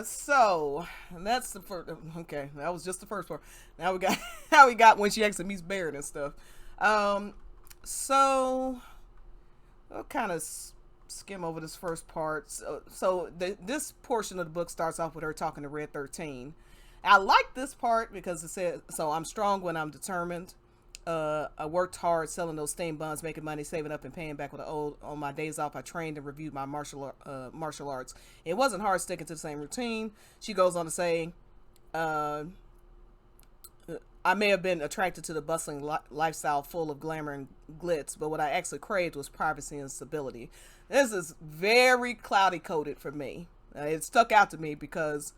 So that's the first. Okay, that was just the first part. Now we got when she actually meets Barrett and stuff. So I'll kind of skim over this first part. So this portion of the book starts off with her talking to Red 13. I like this part because it says, "So I'm strong when I'm determined." I worked hard selling those steam buns, making money, saving up, and paying back with the old. On my days off, I trained and reviewed my martial arts. It wasn't hard sticking to the same routine. She goes on to say, I may have been attracted to the bustling lifestyle full of glamour and glitz, but what I actually craved was privacy and stability. This is very cloudy coded for me. It stuck out to me because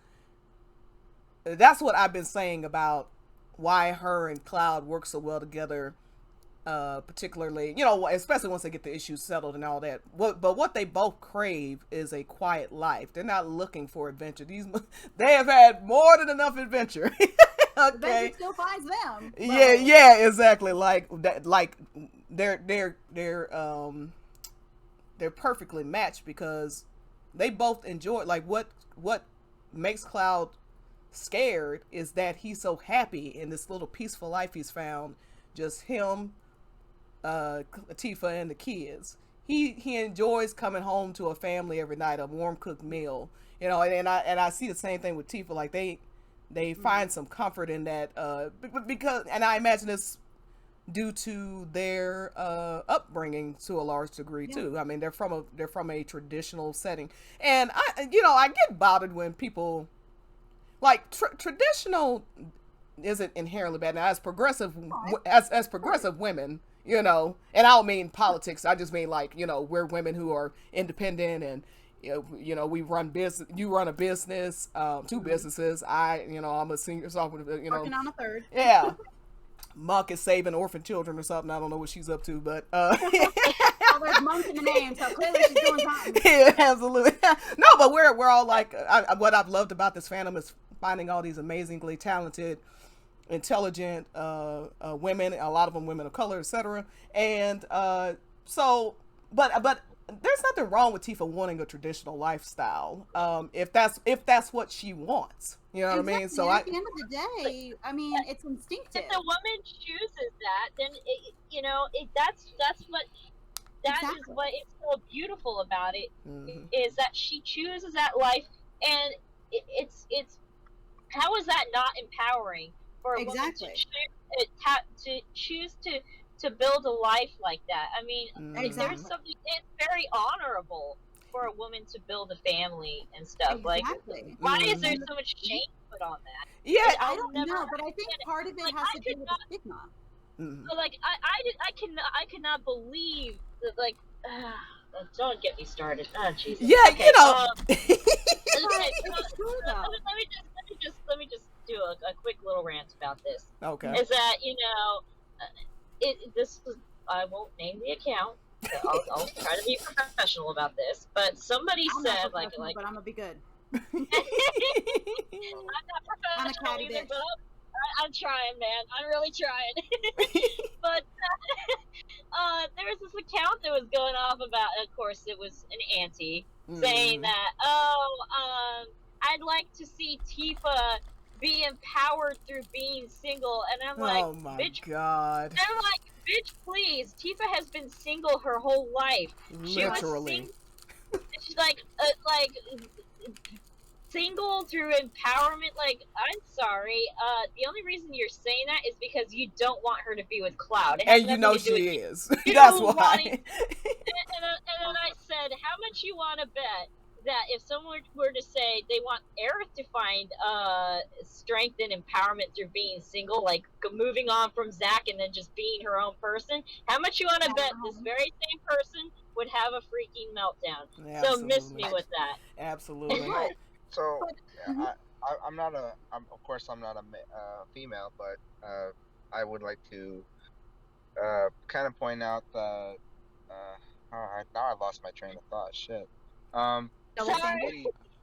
that's what I've been saying about why her and Cloud work so well together, particularly, you know, especially once they get the issues settled and all that. But what they both crave is a quiet life. They're not looking for adventure. They have had more than enough adventure. Okay. Adventure still finds them. Yeah, exactly. Like they're perfectly matched because they both enjoy, like, what makes Cloud scared is that he's so happy in this little peaceful life he's found, just him, Tifa, and the kids. He enjoys coming home to a family every night, a warm cooked meal, you know. And I see the same thing with Tifa. Like they find some comfort in that, because, and I imagine it's due to their upbringing to a large degree too. I mean, they're from a traditional setting, and I get bothered when people, like, traditional isn't inherently bad. Now, as progressive women, you know, and I don't mean politics. I just mean, like, you know, we're women who are independent, and you know, we run business. You run a business, two businesses. I'm a senior sophomore. You know, working on a third. Yeah. Monk is saving orphan children or something. I don't know what she's up to, but Well, there's Monk in the name, so clearly she's doing something. Yeah, absolutely. No, but we're all like, what I've loved about this fandom is finding all these amazingly talented, intelligent women. A lot of them women of color, etc. And so, but there's nothing wrong with Tifa wanting a traditional lifestyle, if that's what she wants. You know what I mean? So at the end of the day, I mean, it's instinctive. If the woman chooses that, then that's what is what is so beautiful about it, is that she chooses that life, and it's how is that not empowering for a woman to choose to build a life like that? I mean, there's something, it's very honorable for a woman to build a family and stuff. Like, why is there so much shame put on that? Yeah, I don't know, but I think part of it has to do with the stigma. So, like, I cannot believe that, like, don't get me started. Oh, Jesus. Yeah, okay, you know. Let me just do a quick little rant about this. Okay. Is that, I won't name the account. I'll try to be professional about this. But somebody said, like, but I'm gonna be good. I'm not professional either, but I'm trying, man. I'm really trying. But there was this account that was going off about, of course, it was an auntie saying that, I'd like to see Tifa be empowered through being single, and I'm like, oh my bitch, god. And I'm like, bitch, please. Tifa has been single her whole life. Literally. She's like single through empowerment. Like, I'm sorry. The only reason you're saying that is because you don't want her to be with Cloud. And you know she is. That's why. And then I said, how much you want to bet that if someone were to say they want Aerith to find strength and empowerment through being single, like moving on from Zack and then just being her own person, how much you want to bet this very same person would have a freaking meltdown? Absolutely. So miss me with that. Absolutely. So I'm not of course I'm not a female, but I would like to kind of point out that now I lost my train of thought. Shit.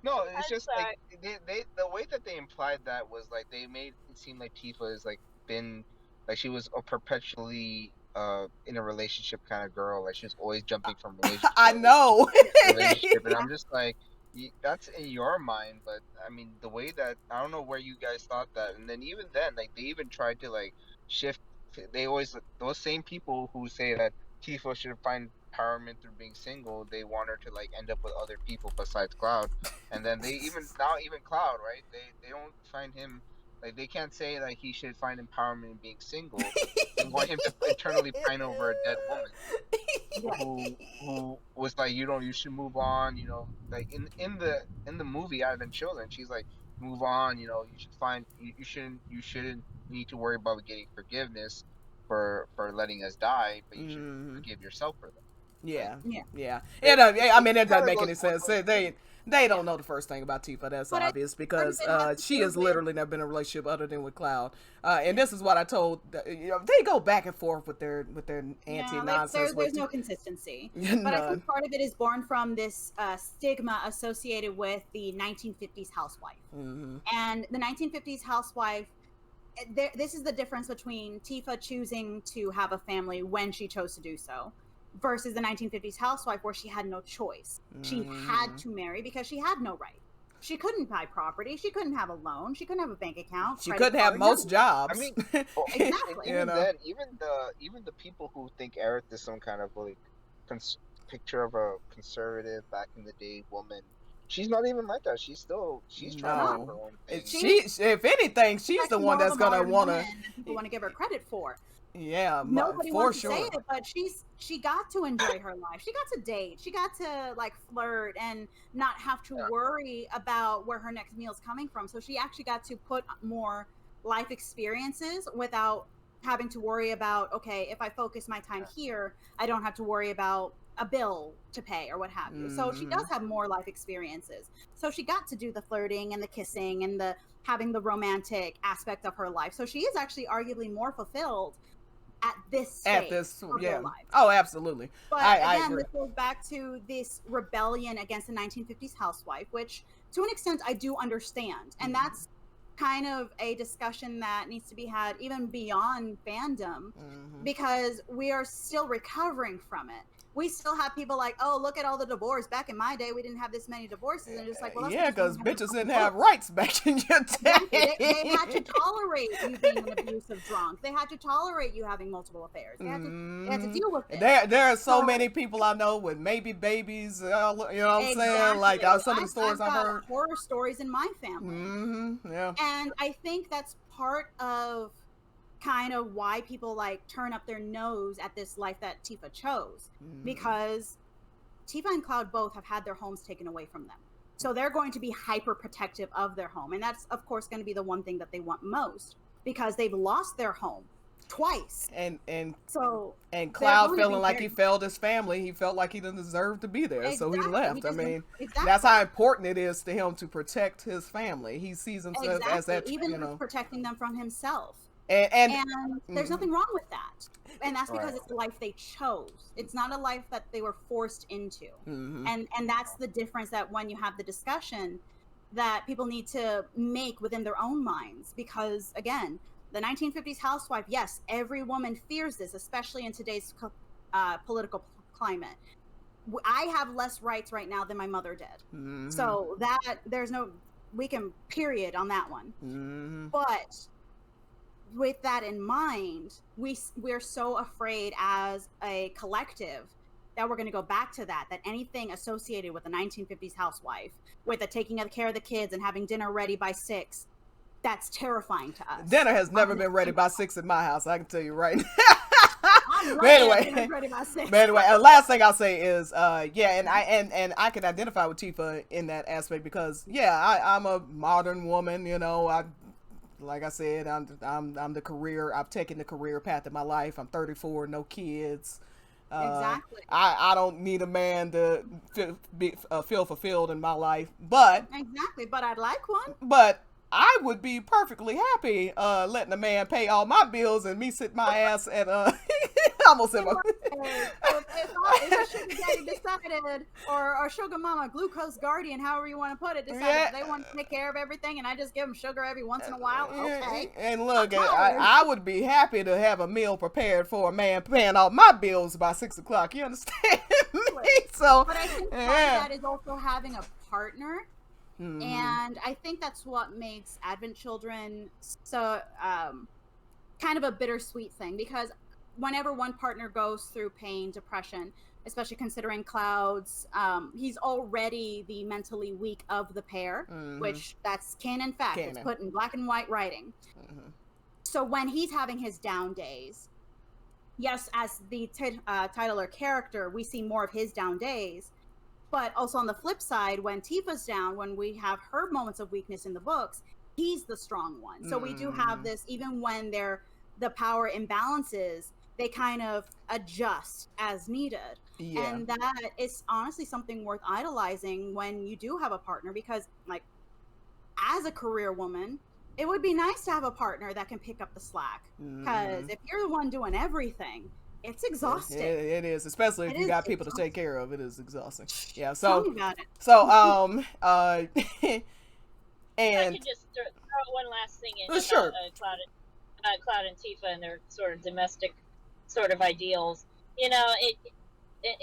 No, it's just like they the way that they implied that was like they made it seem like Tifa is like been like she was a perpetually in a relationship kind of girl, like she was always jumping from relationship. I know. Relationship, and I'm just like, that's in your mind, but I mean the way that I don't know where you guys thought that, and then even then, like they even tried to like shift. They always, those same people who say that Tifa should find empowerment through being single, they want her to like end up with other people besides Cloud, and then they even Cloud, right? They don't find him Like they can't say that he should find empowerment in being single and want him to internally pine over a dead woman who was like, you should move on, like in the movie Advent Children, she's like, move on, you should find you shouldn't need to worry about getting forgiveness for letting us die, but you should forgive yourself for that. Yeah, Yeah. yeah. I mean, it kinda doesn't make goes any both sense. ways. They don't know the first thing about Tifa. That's But I obvious because it has to she do has with- literally never been in a relationship other than with Cloud. And this is what I told. They go back and forth with their anti nonsense. There's no consistency. None. But I think part of it is born from this stigma associated with the 1950s housewife. Mm-hmm. And the 1950s housewife, this is the difference between Tifa choosing to have a family when she chose to do so versus the 1950s housewife where she had no choice. She had to marry because she had no right. She couldn't buy property. She couldn't have a loan. She couldn't have a bank account. She credit couldn't have card, most nothing. jobs. I mean, Exactly. even know? then, even the people who think Aerith is some kind of like picture of a conservative back in the day woman, she's not even like that. She's trying to do her own thing. If anything, she's the one more that's of a gonna modern want woman that people want to give her credit for. Yeah, Nobody for wants sure. to say it, but she got to enjoy her life. She got to date. She got to like flirt and not have to worry about where her next meal is coming from. So she actually got to put more life experiences without having to worry about, okay, if I focus my time here, I don't have to worry about a bill to pay or what have you. So she does have more life experiences. So she got to do the flirting and the kissing and the having the romantic aspect of her life. So she is actually arguably more fulfilled at this stage of her life. Oh, absolutely. But I again, agree. this goes back to this rebellion against the 1950s housewife, which to an extent I do understand. And that's kind of a discussion that needs to be had even beyond fandom because we are still recovering from it. We still have people like, oh, look at all the divorce. Back in my day, we didn't have this many divorces. And just like, well, yeah, because bitches didn't have rights back in your day. Exactly. They had to tolerate you being an abusive drunk. They had to tolerate you having multiple affairs. They had to deal with it. There are so many people I know with maybe babies. You know what I'm saying? Like some of the stories I've heard. Horror stories in my family. Yeah. And I think that's part of kind of why people like turn up their nose at this life that Tifa chose, because Tifa and Cloud both have had their homes taken away from them. So they're going to be hyper protective of their home. And that's, of course, going to be the one thing that they want most because they've lost their home twice. And Cloud feeling like he failed his family. He felt like he didn't deserve to be there. So he left. That's how important it is to him to protect his family. He sees himself as that, even protecting them from himself. And there's nothing wrong with that. And that's because it's the life they chose. It's not a life that they were forced into. And that's the difference, that when you have the discussion that people need to make within their own minds. Because again, the 1950s housewife, yes, every woman fears this, especially in today's political climate. I have less rights right now than my mother did. So that there's no, we can period on that one. But with that in mind, we're so afraid as a collective that we're going to go back to that anything associated with the 1950s housewife, with the taking care of the kids and having dinner ready by 6, that's terrifyand to us. Dinner has never been ready by 6 in my house. I can tell you right now. But anyway, last thing I'll say is, and I can identify with Tifa in that aspect because, I'm a modern woman. You know, like I said, I'm the career. I've taken the career path of my life. I'm 34, no kids. Exactly. I don't need a man to feel fulfilled in my life, but I'd like one. But I would be perfectly happy letting a man pay all my bills and me sit my ass at almost said if a sugar daddy decided, or sugar mama, glucose guardian, however you want to put it, decided they want to take care of everything and I just give them sugar every once in a while, okay. And look, I would be happy to have a meal prepared for a man paying all my bills by 6 o'clock. You understand me? So, but I think part of that is also having a partner. And I think that's what makes Advent Children so kind of a bittersweet thing, because whenever one partner goes through pain, depression, especially considering Cloud's, he's already the mentally weak of the pair, which that's canon fact. It's put in black and white writing. So when he's having his down days, yes, as the titular character, we see more of his down days. But also on the flip side, when Tifa's down, when we have her moments of weakness in the books, he's the strong one. So we do have this, even when the power imbalances, they kind of adjust as needed. Yeah. And that is honestly something worth idolizing when you do have a partner, because like as a career woman, it would be nice to have a partner that can pick up the slack, because if you're the one doing everything, it's exhausting. It is, especially if you got people to take care of. It is exhausting. Yeah. Tell me about it. So and I could just throw one last thing in sure. About Cloud and Tifa and their sort of domestic sort of ideals. You know, it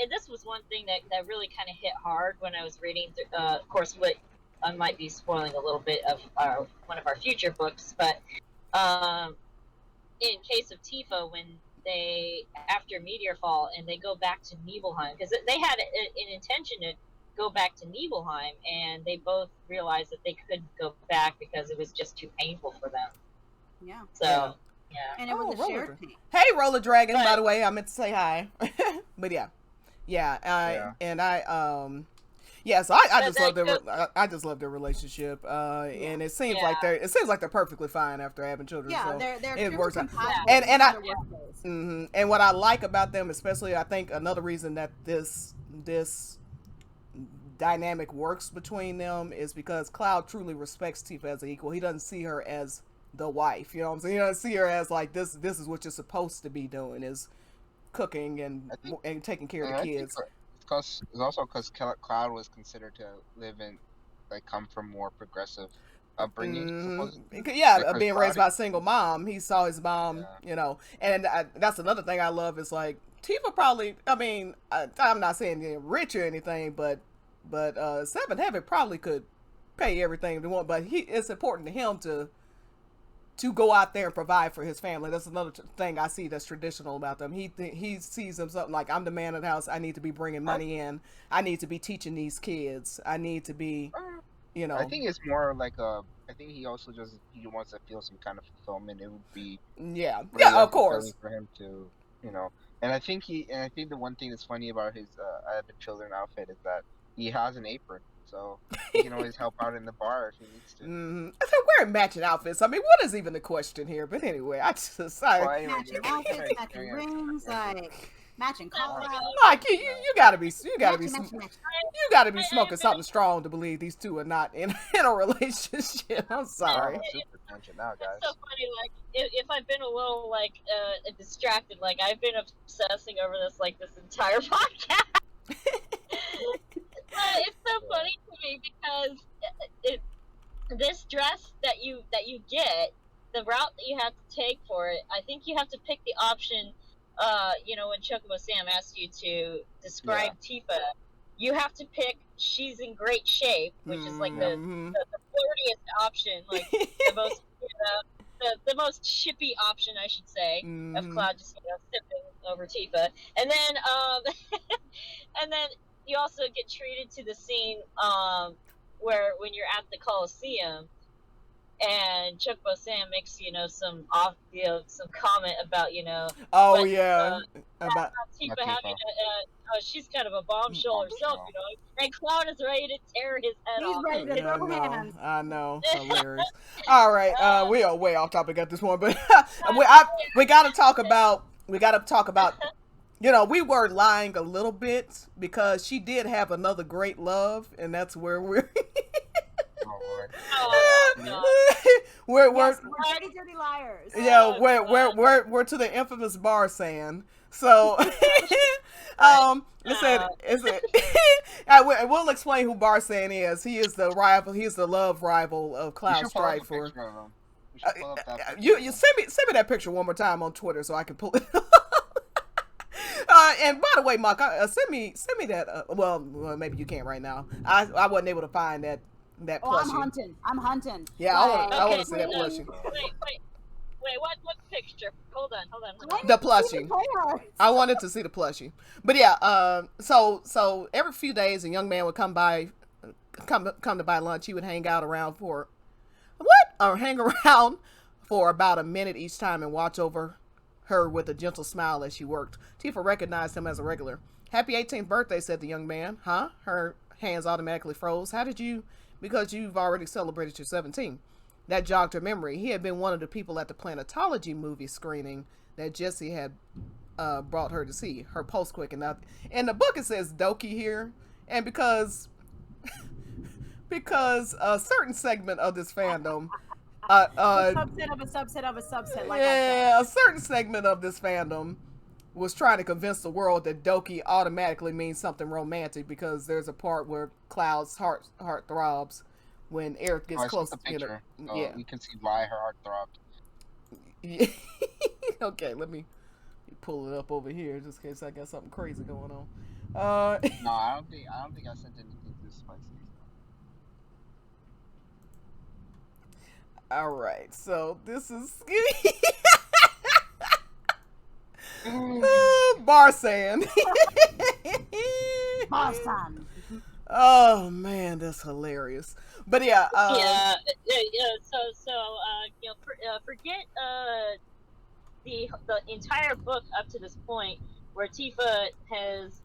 this was one thing that really kind of hit hard when I was reading. Of course, what I might be spoiling a little bit of one of our future books, but in case of Tifa, when they, after Meteor Fall, and they go back to Nibelheim, because they had an intention to go back to Nibelheim, and they both realized that they couldn't go back because it was just too painful for them. Yeah. So, yeah. And it was a shared pain. Hey, Roller Dragon, by the way, I meant to say hi. But yeah. And so I just love their relationship, and it seems like they're perfectly fine after having children. Yeah, so they're it works out. And and what I like about them, especially, I think another reason that this dynamic works between them is because Cloud truly respects Tifa as an equal. He doesn't see her as the wife, you know what I'm saying? He doesn't see her as like this is what you're supposed to be doing, is cooking and taking care of the kids. It's also because Cloud was considered to come from more progressive upbringing. Being raised by a single mom, he saw his mom, you know, and that's another thing I love is like Tifa probably. I mean, I'm not saying they're rich or anything, but Seventh Heaven probably could pay everything they want, but it's important to him to go out there and provide for his family. That's another thing I see that's traditional about them. He sees himself like, I'm the man of the house. I need to be bringing money in. I need to be teaching these kids. I need to be, you know. I think it's more like I think he also he wants to feel some kind of fulfillment. It would be of course, for him to, you know. And I think the one thing that's funny about his I Have the Children outfit is that he has an apron. So he can always help out in the bar if he needs to. So wearing matching outfits. I mean, what is even the question here? But anyway, matching outfits, matching rings, like matching collars. Like you gotta be smoking something strong to believe these two are not in a relationship. I'm sorry. Super tension now, guys. It's so funny. Like if I've been a little distracted, like I've been obsessing over this entire podcast. It's so funny to me because this dress that you get, the route that you have to take for it, I think you have to pick the option. When Chocobo Sam asked you to describe Tifa, you have to pick "she's in great shape," which is like the flirtiest option, like the most the most shippy option, I should say, of Cloud just sipping over Tifa, and then and then. You also get treated to the scene where when you're at the Coliseum and Chocobo Sam makes some comment about about Tifa having she's kind of a bombshell herself, and Cloud is ready to tear his head off. He's ready to throw hands. I know, hilarious. All right, we are way off topic at this point, but we got to talk about. We were lying a little bit because she did have another great love, and that's where we're. We're dirty liars. Yeah, we're to the infamous Barsan. So, we'll explain who Barsan is. He is the rival. He is the love rival of Cloud Strifer. You send me that picture one more time on Twitter so I can pull it up. And by the way, Monk, send me that. Well, maybe you can't right now. I wasn't able to find that plushie. I'm hunting. Yeah, I want to see that plushie. Wait, what picture? Hold on. The plushie. I wanted to see the plushie. But yeah, so every few days a young man would come to buy lunch. He would hang around for about a minute each time and watch over her with a gentle smile as she worked. Tifa recognized him as a regular. Happy 18th birthday, said the young man. Huh? Her hands automatically froze. How did you? Because you've already celebrated your 17th. That jogged her memory. He had been one of the people at the Planetology movie screening that Jessie had brought her to see. Her post quick enough. In the book it says Doki here, and because a certain segment of this fandom, a subset of a subset of a subset. Like a certain segment of this fandom was trying to convince the world that Doki automatically means something romantic because there's a part where Cloud's heart throbs when Eric gets close to picture. Yeah, we can see why her heart throbbed. Yeah. Okay, let me pull it up over here just in case I got something crazy going on. No, I don't think I sent anything to Spicy. All right, so this is Barsan. Barsan. Oh man, that's hilarious. But yeah, forget the entire book up to this point where Tifa has,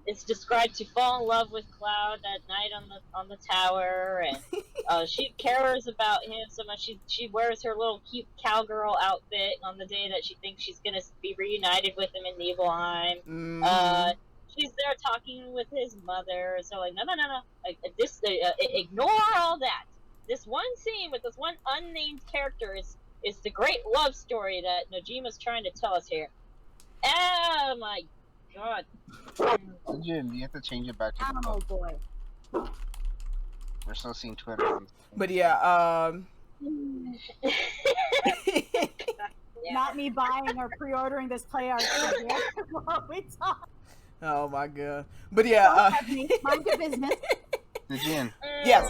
it's described to fall in love with Cloud that night on the tower, and she cares about him so much she wears her little cute cowgirl outfit on the day that she thinks she's gonna be reunited with him in Nibelheim. Mm-hmm. She's there talking with his mother, so like no, like ignore all that. This one scene with this one unnamed character is the great love story that Nojima's trying to tell us here. Oh my god. Jim, you have to change it back to the Oh book. boy. We're still seeing Twitter. But yeah, Not me buying or pre-ordering this play art. What we talk. Oh my god. But yeah, mind your business. Yes. Yeah,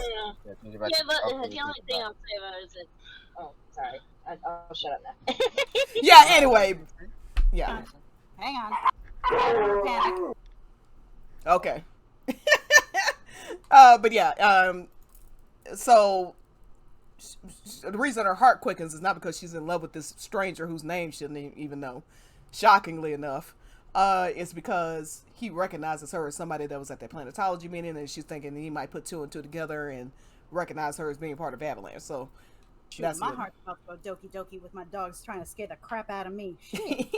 but the only thing I'll say about it is that, oh, sorry. I'll shut up now. Yeah, anyway. Yeah. Hang on. Panic. Okay. But yeah, so the reason her heart quickens is not because she's in love with this stranger whose name she didn't even know. Shockingly enough, it's because he recognizes her as somebody that was at that Planetology meeting, and she's thinking he might put two and two together and recognize her as being part of Avalanche. So that's my heart's about to go doki doki with my dogs trying to scare the crap out of me. Shit.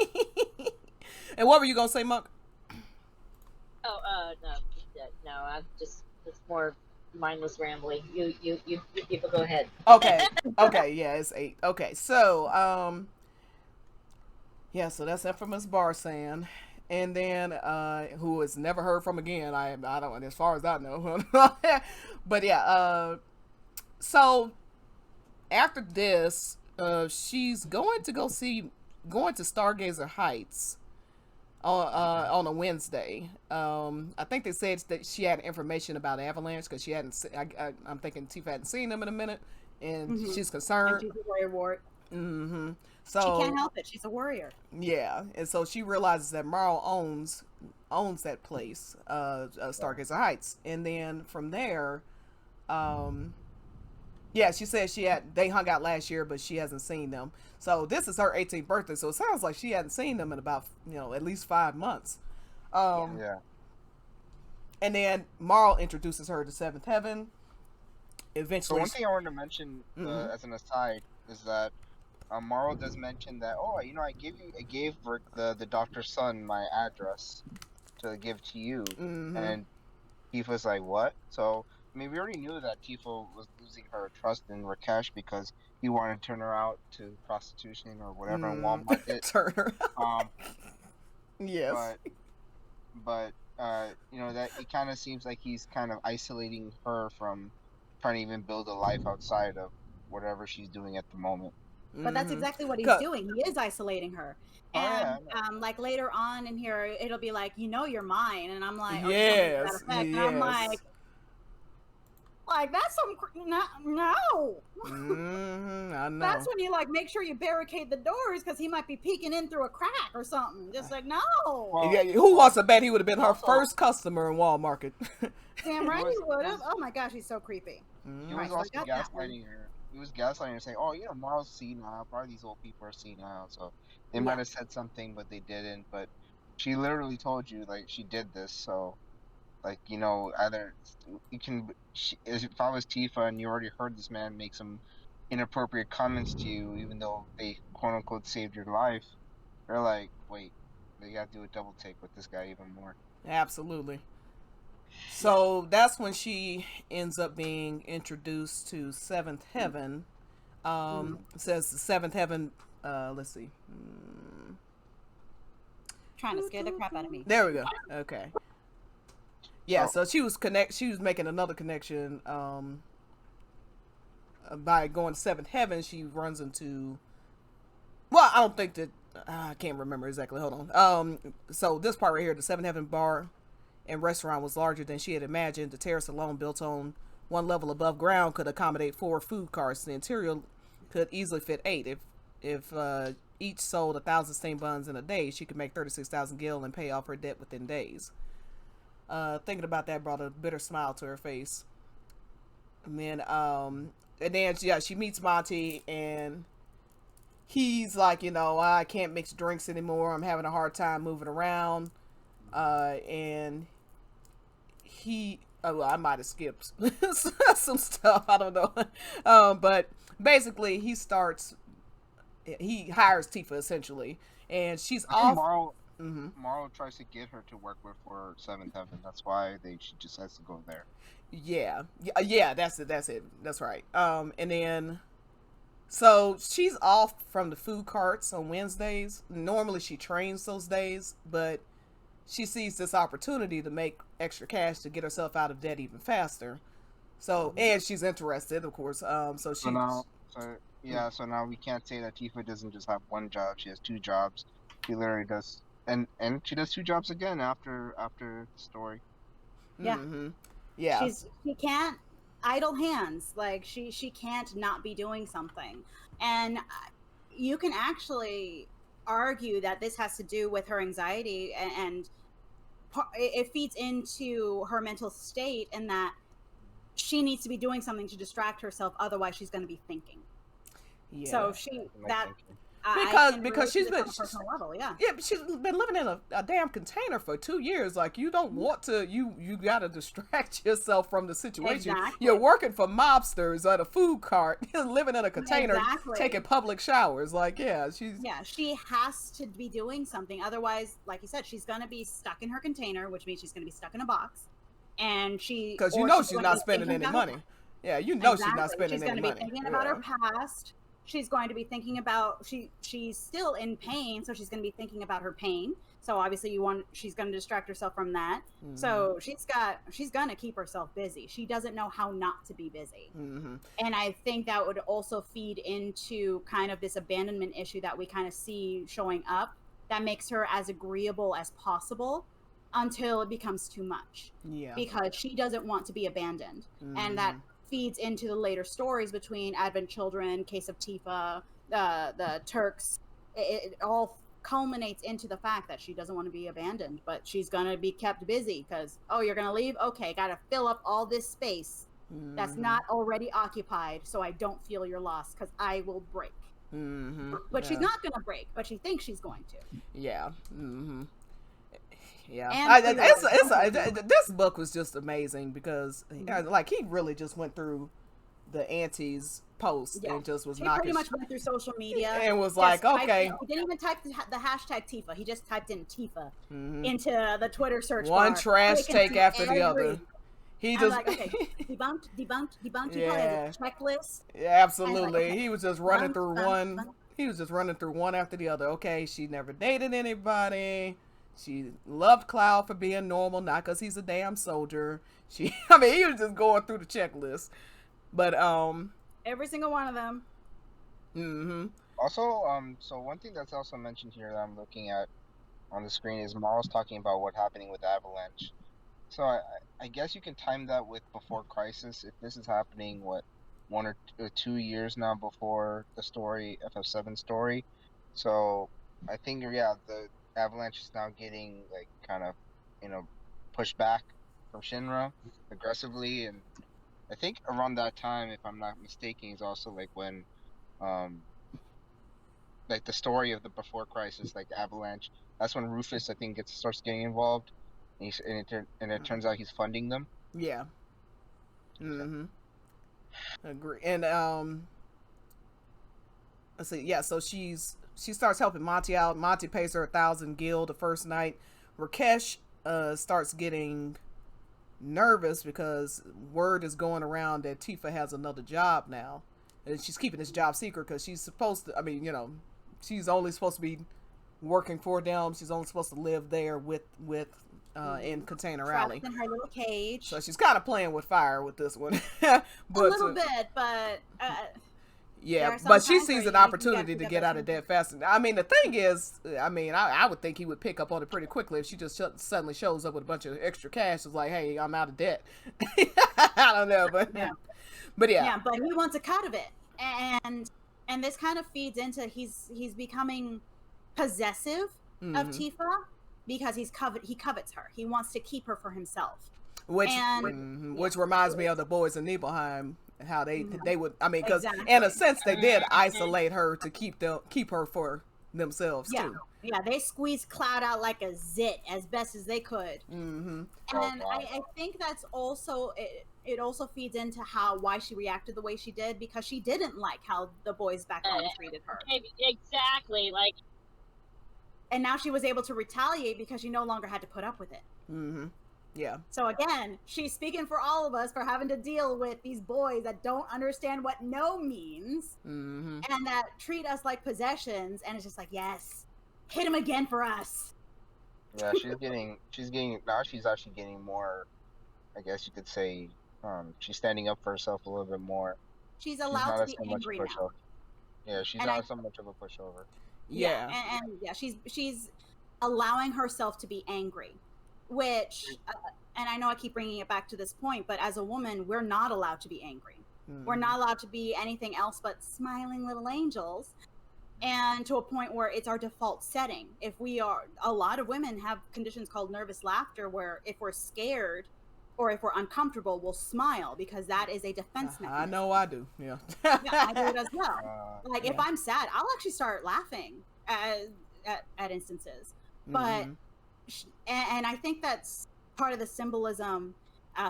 And what were you gonna say, Monk? Oh, no, I'm just, it's more mindless rambling. You people go ahead. Okay, yeah, it's 8. Okay, so, yeah, so that's infamous Barsan. And then, who is never heard from again. I don't, as far as I know. But yeah, so, after this, she's going to Stargazer Heights on a Wednesday. I think they said that she had information about Avalanche because she hadn't. I'm thinking Tifa hadn't seen them in a minute, and she's concerned. And she's a warrior ward. Mm-hmm. So she can't help it. She's a warrior. Yeah, and so she realizes that Marl owns that place, Stargazer Heights, and then from there, yeah, she said they hung out last year, but she hasn't seen them. So this is her 18th birthday, so it sounds like she hadn't seen them in about, at least 5 months. Yeah. And then Marl introduces her to Seventh Heaven. Eventually, so one thing I wanted to mention as an aside is that Marl does mention that, I gave the doctor's son my address to give to you, and Tifa's like, what? So I mean, we already knew that Tifa was losing her trust in Rakesh because he wanted to turn her out to prostitution or whatever in Walmart did. Turn her out. Yes. But that it kind of seems like he's kind of isolating her from trying to even build a life outside of whatever she's doing at the moment. But that's exactly what he's doing. He is isolating her. And like later on in here, it'll be like, you're mine, and I'm like, yes. And I'm like that's some no. I know. That's when you like make sure you barricade the doors because he might be peeking in through a crack or something. Just like no. Well, Yeah, who wants to bet he would have been her also- first customer in Walmart? Damn right was- he would have. Oh my gosh, he's so creepy. He Right, was so I also got that one. gaslighting her. He was gaslighting her, saying, "Oh, you know, Marl's senile. Probably these old people are senile, so they Yeah. might have said something, but they didn't." But she literally told you, like, she did this. So, like, you know, either you can. If I was Tifa and you already heard this man make some inappropriate comments to you, even though they quote unquote saved your life, they're like, wait, they got to do a double take with this guy even more. Absolutely. So that's when she ends up being introduced to Seventh Heaven. It says the Seventh Heaven. Let's see. Trying to scare the crap out of me. There we go. Okay. Yeah. So she was making another connection. By going to Seventh Heaven, she runs into. Well, I don't think that. I can't remember exactly. Hold on. So this part right here, the Seventh Heaven bar and restaurant was larger than she had imagined. The terrace alone, built on one level above ground, could accommodate 4 food carts. The interior could easily fit 8. If each sold 1,000 steamed buns in a day, she could make 36,000 gil and pay off her debt within days. Thinking about that brought a bitter smile to her face. And then she meets Monty, and he's like, you know, I can't mix drinks anymore. I'm having a hard time moving around. And I might have skipped some stuff. I don't know. But basically he hires Tifa essentially, and she's off. Marl tries to get her to work with for Seventh Heaven. That's why she just has to go there. Yeah, that's it. That's right. And then, so she's off from the food carts on Wednesdays. Normally she trains those days, but she sees this opportunity to make extra cash to get herself out of debt even faster. So, and she's interested, of course. So now we can't say that Tifa doesn't just have one job. She has 2 jobs. She literally does, and she does 2 jobs again after the story. Yeah. Mm-hmm. Yeah. She can't idle hands. Like she can't not be doing something. And you can actually argue that this has to do with her anxiety, and it feeds into her mental state, and that she needs to be doing something to distract herself, otherwise she's going to be thinking. Yeah. So because she's been level, yeah, but she's been living in a damn container for 2 years. Like, you don't want to, you got to distract yourself from the situation. Exactly. You're working for mobsters at a food cart, living in a container, taking public showers. Like, she has to be doing something. Otherwise, like you said, she's going to be stuck in her container, which means she's going to be stuck in a box. And because she's not spending any money. Yeah, she's not spending any money. She's going to be thinking about her past. She's going to be thinking about she's still in pain, so she's going to be thinking about her pain. So obviously she's going to distract herself from that. Mm-hmm. So she's going to keep herself busy. She doesn't know how not to be busy. Mm-hmm. And I think that would also feed into kind of this abandonment issue that we kind of see showing up, that makes her as agreeable as possible until it becomes too much. Yeah. Because she doesn't want to be abandoned. Mm-hmm. And that feeds into the later stories between Advent Children, Case of Tifa, the Turks. It all culminates into the fact that she doesn't want to be abandoned, but she's going to be kept busy because, you're going to leave? Okay, got to fill up all this space that's not already occupied so I don't feel your loss, because I will break. Mm-hmm. But she's not going to break, but she thinks she's going to. Yeah. Mm-hmm. Yeah, this book was just amazing because, like, he really just went through the auntie's post and just was knocking. He pretty much went through social media and was like, okay. He didn't even type the hashtag Tifa. He just typed in Tifa into the Twitter search bar. One trash take after the other. He just like, okay, debunked. Yeah, checklist. Yeah, absolutely. Like, okay. He was just running through one. He was just running through one after the other. Okay, she never dated anybody. She loved Cloud for being normal, not because he's a damn soldier. He was just going through the checklist. But every single one of them. Mm-hmm. Also, so one thing that's also mentioned here that I'm looking at on the screen is Marl's talking about what's happening with Avalanche. So I guess you can time that with before Crisis. If this is happening, or 2 years now before the story, FF7 story. So I think the Avalanche is now getting like kind of, pushed back from Shinra aggressively, and I think around that time, if I'm not mistaken, is also like when um like the story of the Before Crisis, like Avalanche. That's when Rufus, I think, starts getting involved, and it turns out he's funding them. Yeah. Mm-hmm. Agree. And let's see. Yeah. So she starts helping Monty out. Monty pays her 1,000 gil the first night. Rakesh starts getting nervous because word is going around that Tifa has another job now, and she's keeping this job secret because she's supposed to. I mean, she's only supposed to be working for them. She's only supposed to live there with in Container Alley. In her little cage. So she's kind of playing with fire with this one. But, a little bit, but yeah, but she sees an opportunity to get out of debt fast. I mean, the thing is, I would think he would pick up on it pretty quickly if she just suddenly shows up with a bunch of extra cash. It's like, hey, I'm out of debt. I don't know, but yeah. Yeah, but he wants a cut of it, and this kind of feeds into he's becoming possessive of Tifa because he covets her. He wants to keep her for himself. Which reminds me of the boys in Nibelheim, how they would, because in a sense they did isolate her to keep her for themselves too. Yeah, they squeezed Cloud out like a zit as best as they could. And I think that's also it also feeds into why she reacted the way she did, because she didn't like how the boys back home treated her. Exactly, and now she was able to retaliate because she no longer had to put up with it. Yeah. So again, she's speaking for all of us for having to deal with these boys that don't understand what no means, and that treat us like possessions. And it's just like, yes, hit him again for us. Yeah, now she's actually getting more, I guess you could say, she's standing up for herself a little bit more. She's allowed to be angry now. Yeah, she's not so much of a pushover. Yeah, and yeah, she's allowing herself to be angry, which, and I know I keep bringing it back to this point, but as a woman, we're not allowed to be angry. We're not allowed to be anything else but smiling little angels, and to a point where it's our default setting. A lot of women have conditions called nervous laughter, where if we're scared or if we're uncomfortable, we'll smile because that is a defense mechanism. I know I do. Yeah. Yeah, I do it as well. If I'm sad, I'll actually start laughing at instances. But and I think that's part of the symbolism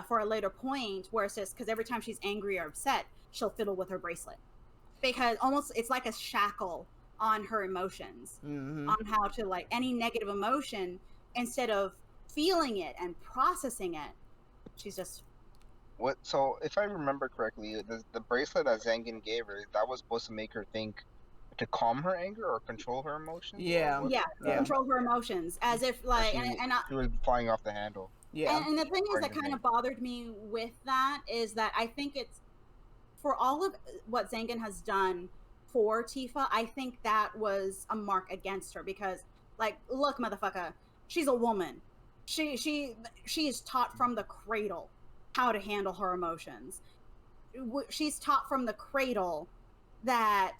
for a later point, where it's just because every time she's angry or upset, she'll fiddle with her bracelet, because almost it's like a shackle on her emotions, on how to any negative emotion, instead of feeling it and processing it, she's just so if I remember correctly, the bracelet that Zangan gave her, that was supposed to make her think to calm her anger or control her emotions. Control her emotions, as if she was flying off the handle. And the thing is that kind of bothered me with that is that I think it's, for all of what Zangan has done for Tifa, I think that was a mark against her, because look, motherfucker, she's a woman. She is taught from the cradle how to handle her emotions. She's taught from the cradle that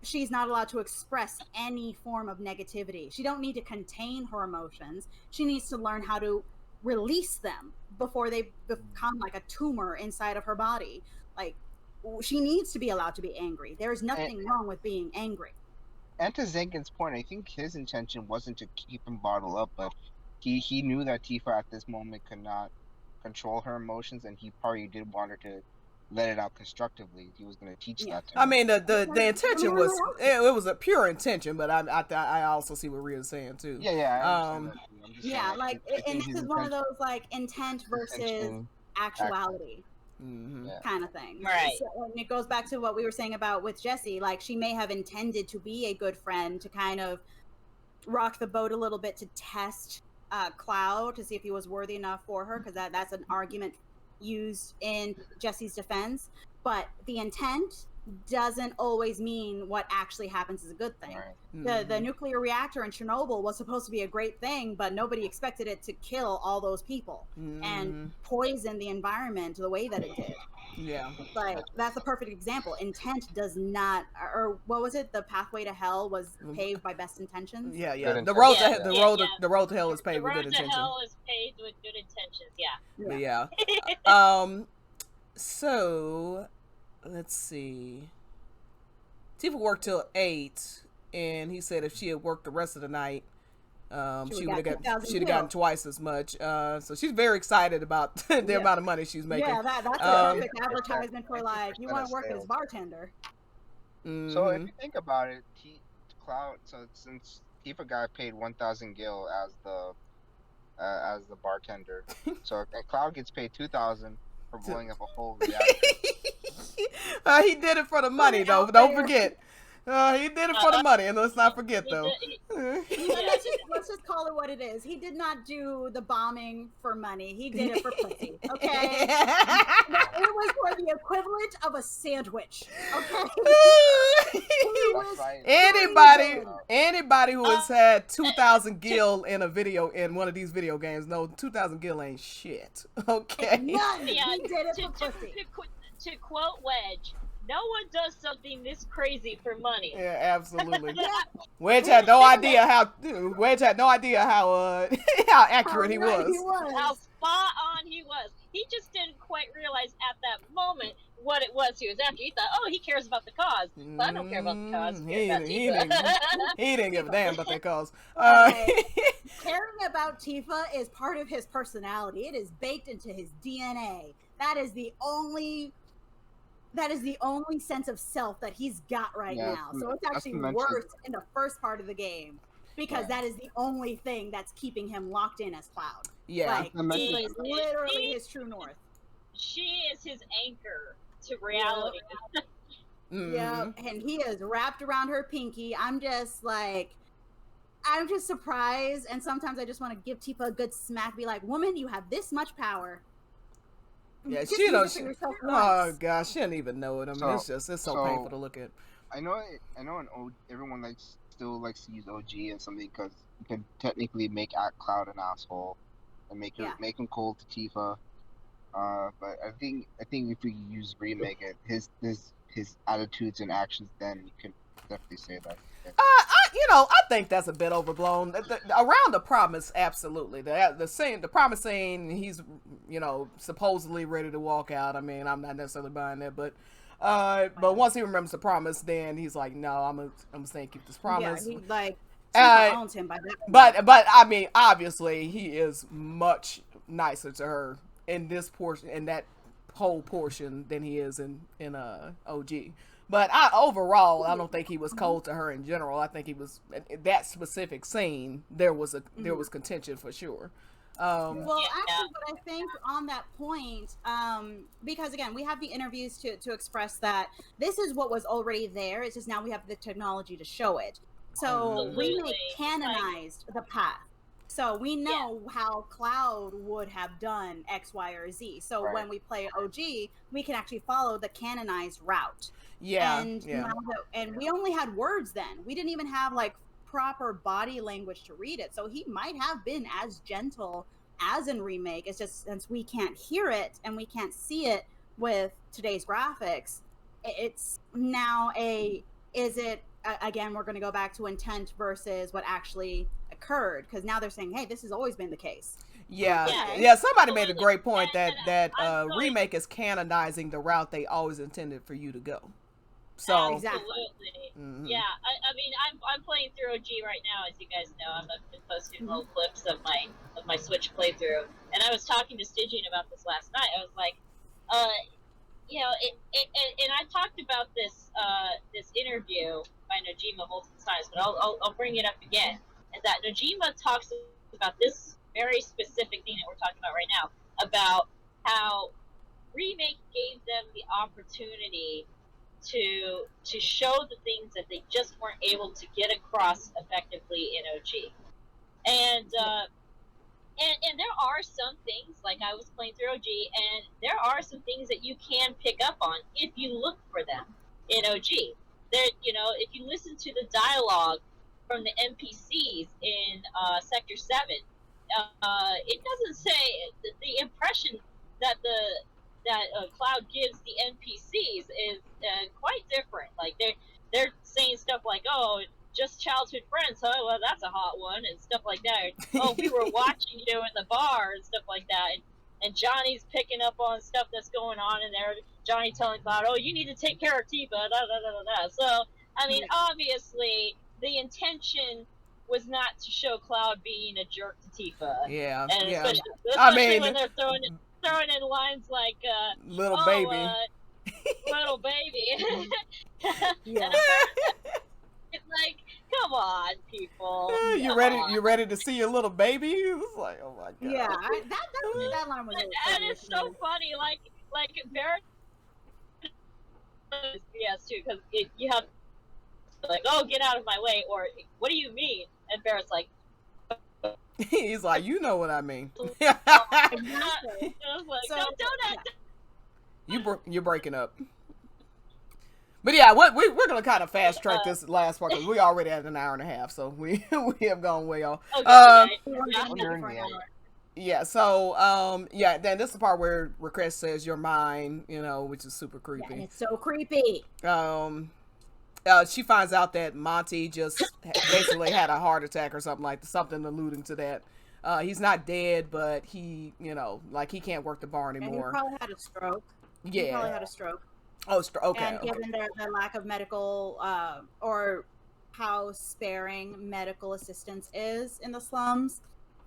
she's not allowed to express any form of negativity. She don't need to contain her emotions. She needs to learn how to release them before they become like a tumor inside of her body. She needs to be allowed to be angry. There's nothing wrong with being angry. And to Zangan's point, I think his intention wasn't to keep him bottled up, but he knew that Tifa at this moment could not control her emotions, and he probably did want her to let it out constructively. He was going to teach that to her. I mean, the intention was, it was a pure intention, but I also see what Ria's saying too. And this is one of those intent versus actuality kind of thing. Right. So, and it goes back to what we were saying about with Jessie. She may have intended to be a good friend, to kind of rock the boat a little bit, to test Cloud, to see if he was worthy enough for her, because that's an argument used in Jessie's defense. But the intent doesn't always mean what actually happens is a good thing. Right. The nuclear reactor in Chernobyl was supposed to be a great thing, but nobody expected it to kill all those people and poison the environment the way that it did. Yeah. Like, that's a perfect example. Intent does not, or what was it? The pathway to hell was paved by best intentions. Yeah, Good The road intentions, to yeah. the road to hell is The paved with road good to intention. hell is paved with good intentions. Yeah. But yeah. So let's see. Tifa worked till 8, and he said if she had worked the rest of the night, she would have gotten twice as much. So she's very excited about the amount of money she's making. Yeah, that's a perfect advertisement for like, you want to work as bartender. So if you think about it, Cloud. So since Tifa got paid 1,000 gil as the bartender, so Cloud gets paid 2,000 for blowing up a whole reactor. He did it for the money, though. Don't forget. He did it for the money, and let's not forget, though. Let's just call it what it is. He did not do the bombing for money. He did it for pussy. Okay, it was for the equivalent of a sandwich. Okay. Anybody who has had 2,000 gil in one of these video games, no, 2,000 gil ain't shit. Okay. None. Yeah, He did it for pussy. To quote Wedge, no one does something this crazy for money. Yeah, absolutely. Wedge had no idea how how accurate he was. How spot on he was. He just didn't quite realize at that moment what it was he was after. He thought, oh, he cares about the cause. But I don't care about the cause. He didn't give a damn about that cause. Caring about Tifa is part of his personality. It is baked into his DNA. That is the only sense of self that he's got right now. So it's actually worse in the first part of the game because that is the only thing that's keeping him locked in as Cloud. Yeah. Like, Tifa is literally his true north. She is his anchor to reality. Yeah, and he is wrapped around her pinky. I'm just surprised, and sometimes I just want to give Tifa a good smack, be like, woman, you have this much power. Yeah, she don't. Oh gosh, she doesn't even know it. I mean, it's so painful to look at. I know, everyone still likes to use OG and something because you can technically make Cloud an asshole and make him cold to Tifa. But I think if we use remake it, his attitudes and actions, then you can definitely say that. I think that's a bit overblown. Around the promise, absolutely. The promise saying he's, supposedly ready to walk out. I mean, I'm not necessarily buying that, but once he remembers the promise, then he's like, no, I'm saying keep this promise. Yeah, he owns him by that. But I mean, obviously, he is much nicer to her in this portion, in that whole portion, than he is in OG. But overall, I don't think he was cold to her in general. I think he was, that specific scene, there was contention for sure. Well, actually, what I think on that point, because again, we have the interviews to express that this is what was already there. It's just now we have the technology to show it. So Remake canonized the path. So we know how Cloud would have done X, Y, or Z. So when we play OG, we can actually follow the canonized route. Yeah. And we only had words then. We didn't even have like proper body language to read it. So he might have been as gentle as in Remake. It's just since we can't hear it and we can't see it with today's graphics, it's now again, we're going to go back to intent versus what actually occurred, because now they're saying, hey, this has always been the case. Yeah, somebody made a great point that Remake is canonizing the route they always intended for you to go. So absolutely. Yeah, I mean, I'm playing through OG right now, as you guys know. I've been posting little clips of my Switch playthrough, and I was talking to Stygian about this last night. I was like, and I talked about this interview by Nojima multiple times, but I'll bring it up again. Is that Nojima talks about this very specific thing that we're talking about right now, about how Remake gave them the opportunity to show the things that they just weren't able to get across effectively in OG. And there are some things, like I was playing through OG, and there are some things that you can pick up on if you look for them. in OG. There, if you listen to the dialogue from the NPCs in Sector 7, it doesn't say the impression that Cloud gives the NPCs is quite different. Like they're saying stuff like, "Oh, just childhood friends, huh? Well, that's a hot one," and stuff like that. "Oh, we were watching you in the bar," and stuff like that. And Johnny's picking up on stuff that's going on in there. Johnny telling Cloud, "Oh, you need to take care of Tifa." Da, da, da, da, da. So, I mean, obviously, the intention was not to show Cloud being a jerk to Tifa. Yeah, and yeah. especially when they're throwing in lines like, little "Oh, baby." Little baby. Yeah. It's like, come on, people. You ready to see your little baby? It was like, oh my god. Yeah, that line was. And it's so funny, like Barrett. Yes, too, because you have like, "Oh, get out of my way," or "What do you mean?" And Barrett's like, he's like, "You know what I mean." Exactly. Like, So, You're breaking up. But yeah, we're gonna kind of fast track this last part because we already had an hour and a half, so we have gone way off. Yeah, so yeah, then this is the part where Chris says "you're mine," which is super creepy. Yeah, and it's so creepy. She finds out that Monty just basically had a heart attack or something alluding to that. He's not dead, but he, he can't work the bar anymore. And he probably had a stroke. Yeah. He probably had a stroke. Oh, okay. And given the lack of medical, or how sparing medical assistance is in the slums,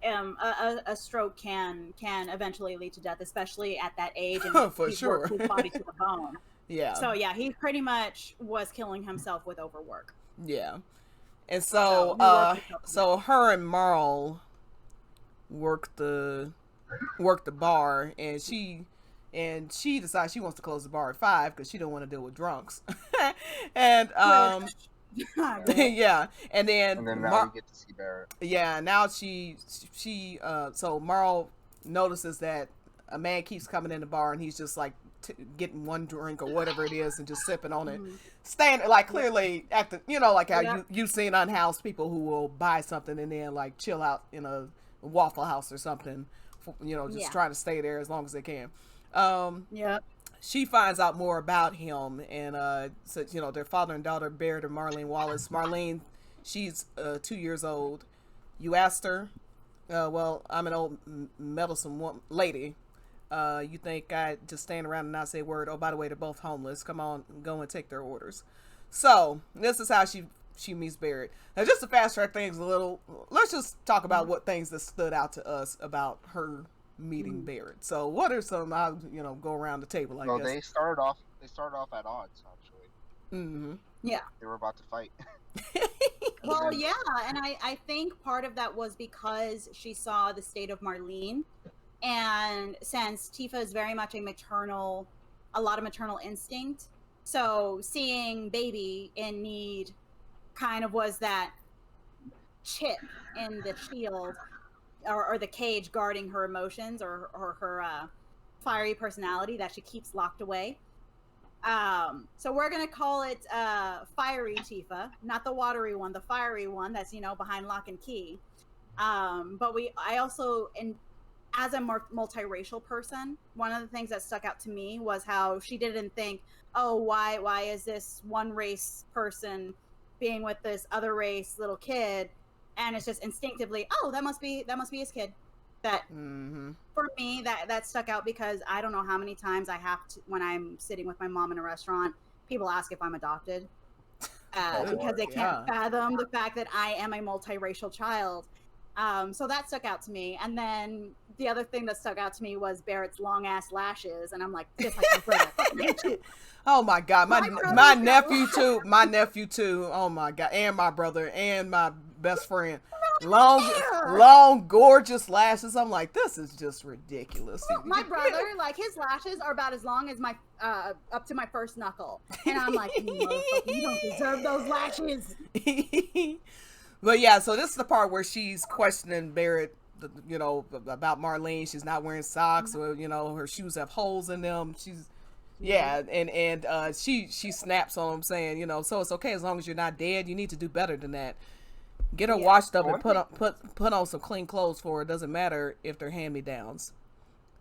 a stroke can eventually lead to death, especially at that age. And for sure. His body to the bone. Yeah. So yeah, he pretty much was killing himself with overwork. Yeah. And so her and Marl worked the bar, and she decides she wants to close the bar at 5 because she don't want to deal with drunks. And yeah, and then now we get to see Barrett. Yeah, now she so Marl notices that a man keeps coming in the bar, and he's just like getting one drink or whatever it is and just sipping on it, staying like clearly acting, like how you've seen unhoused people who will buy something and then like chill out in a Waffle House or something, just trying to stay there as long as they can. She finds out more about him, and so their father and daughter, Barrett and Marlene Wallace. Marlene, she's 2 years old. You asked her, well, I'm an old meddlesome lady. You think I just stand around and not say a word? Oh, by the way, they're both homeless. Come on, go and take their orders. So this is how she meets Barrett. Now, just to fast track things a little, let's just talk about what things that stood out to us about her meeting Barrett. So what are some? I'll go around the table. I guess they started off at odds actually. Yeah, they were about to fight. Well, yeah, and I think part of that was because she saw the state of Marlene, and since Tifa is very much a lot of maternal instinct, so seeing baby in need kind of was that chip in the shield or the cage guarding her emotions or her fiery personality that she keeps locked away. So we're gonna call it fiery Tifa, not the watery one, the fiery one that's behind lock and key. But I also, as a multiracial person, one of the things that stuck out to me was how she didn't think, oh, why is this one race person being with this other race little kid, and it's just instinctively, oh, that must be his kid. That for me, that stuck out because I don't know how many times I have to, when I'm sitting with my mom in a restaurant, people ask if I'm adopted because they can't fathom the fact that I am a multiracial child. So that stuck out to me. And then the other thing that stuck out to me was Barrett's long ass lashes, and I'm like, just like my brother. Oh my god, my nephew too. My nephew too. Oh my god, and my brother and my best friend. Long, gorgeous lashes. I'm like, this is just ridiculous. My brother, like, his lashes are about as long as my up to my first knuckle, and I'm like, you don't deserve those lashes. But yeah, so this is the part where she's questioning Barrett, about Marlene. She's not wearing socks, or her shoes have holes in them. She's Yeah, and she snaps on him saying, you know, so it's okay as long as you're not dead. You need to do better than that. Get her washed up and put on some clean clothes for her. It doesn't matter if they're hand-me-downs.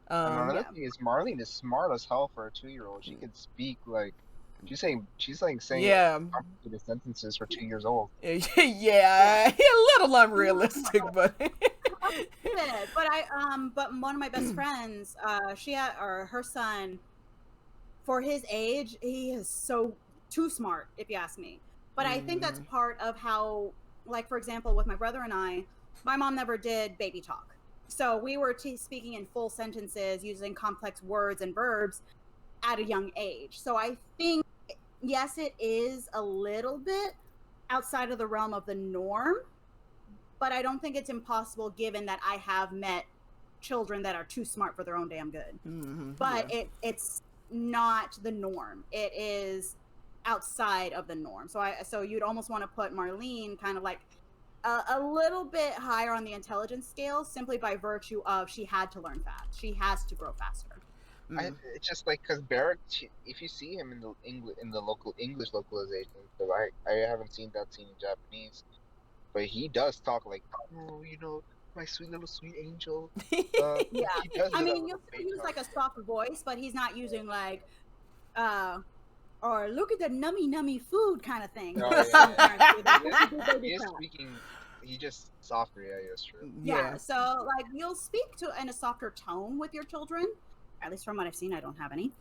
Another thing is Marlene is smart as hell for a 2-year-old. She can speak like she's saying complicated sentences for 2 years old. Yeah, a little unrealistic, but but one of my best friends, her son, for his age, he is so too smart, if you ask me. But I think that's part of how, like, for example, with my brother and I, my mom never did baby talk. So we were speaking in full sentences using complex words and verbs at a young age. So I think, yes, it is a little bit outside of the realm of the norm, but I don't think it's impossible given that I have met children that are too smart for their own damn good. But it's not the norm. It is outside of the norm. So you'd almost want to put Marlene kind of like a little bit higher on the intelligence scale, simply by virtue of she had to learn fast. She has to grow faster. It's just like because Barrett, if you see him in the local English localization, because I haven't seen that scene in Japanese, but he does talk like, oh, you know, my sweet little sweet angel. Yeah, I mean, you'll use like a soft voice, but he's not using like, or look at the nummy food kind of thing. He is speaking. He just softer. Yeah, that's true. Yeah, so like you'll speak in a softer tone with your children. At least from what I've seen, I don't have any.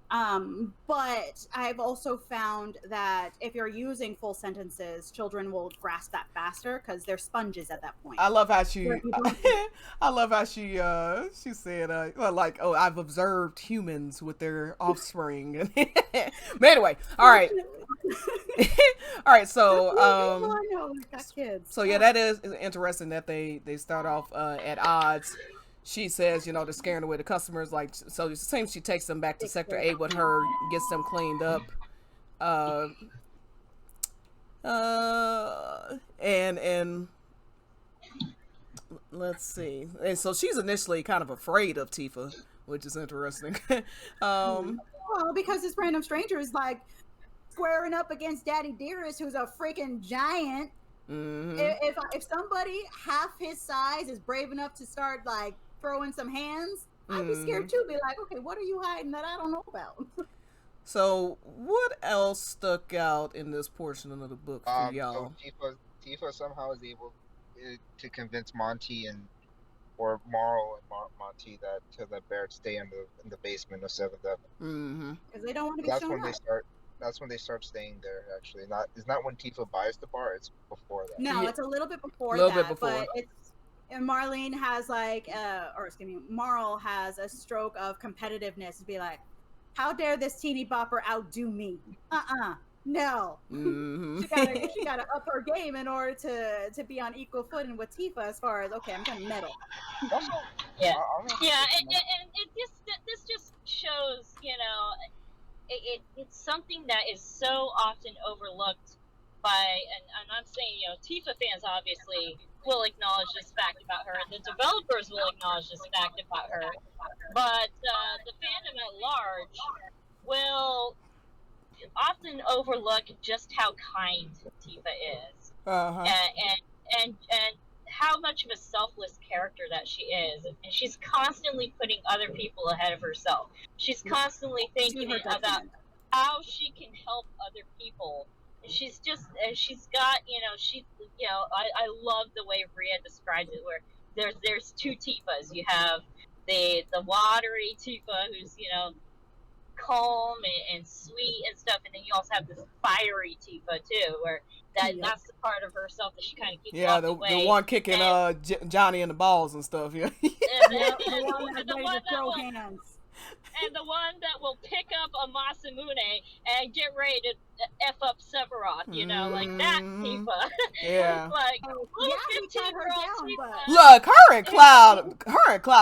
But I've also found that if you're using full sentences, children will grasp that faster because they're sponges at that point. I love how she said, like, oh, I've observed humans with their offspring. But anyway, all right. All right, so so yeah, that is interesting that they start off at odds. She says, you know, they're scaring away the customers. Like, so it seems she takes them back to Sector 8 with her, gets them cleaned up. And let's see. And so she's initially kind of afraid of Tifa, which is interesting. Well, because this random stranger is like squaring up against Daddy Dearest, who's a freaking giant. If somebody half his size is brave enough to start like throwing some hands, I'd be scared too. Be like, okay, what are you hiding that I don't know about? So, what else stuck out in this portion of the book for y'all? So Tifa somehow is able to convince Monty or Marl and Monty to let Barrett stay in the basement of 7th Avenue. Because they don't want to be shown up. That's when they start staying there. Actually, it's not when Tifa buys the bar. It's before that. No, it's a little bit before but it's. And Marlene has like, Marl has a stroke of competitiveness to be like, how dare this teeny bopper outdo me? No. She gotta up her game in order to be on equal footing with Tifa as far as, okay, I'm gonna medal. Yeah, and this just shows, you know, it's something that is so often overlooked by, and I'm saying, you know, Tifa fans obviously will acknowledge this fact about her, and the developers will acknowledge this fact about her, but the fandom at large will often overlook just how kind Tifa is, and how much of a selfless character that she is, and she's constantly putting other people ahead of herself. She's constantly thinking about how she can help other people. She's got, you know, I love the way Ria describes it, where there's two Tifas. You have the watery Tifa, who's, you know, calm and sweet and stuff, and then you also have this fiery Tifa too, where that's the part of herself that she kind of keeps locked away. The one kicking Johnny in the balls and stuff. Yeah. And the one that will pick up a Masamune and get ready to F up Sephiroth, you know, like that Tifa. Yeah. Like, look, her and Cloud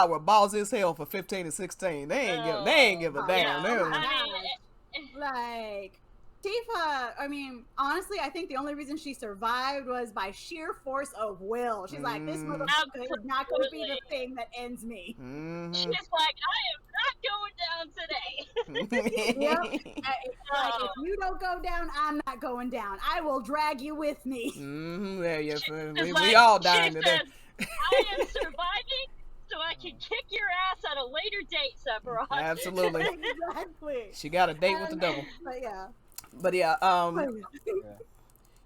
were ballsy as hell for 15 and 16. They ain't give a damn. Like, Tifa, I mean, honestly, I think the only reason she survived was by sheer force of will. She's like, this motherfucker is not going to be the thing that ends me. She's like, I am not going down today. Yep. Like, if you don't go down, I'm not going down. I will drag you with me. Yeah, yes, we like, all dying she today. says, I am surviving so I can kick your ass at a later date, Sephiroth. Absolutely. Exactly. She got a date with the devil. But yeah.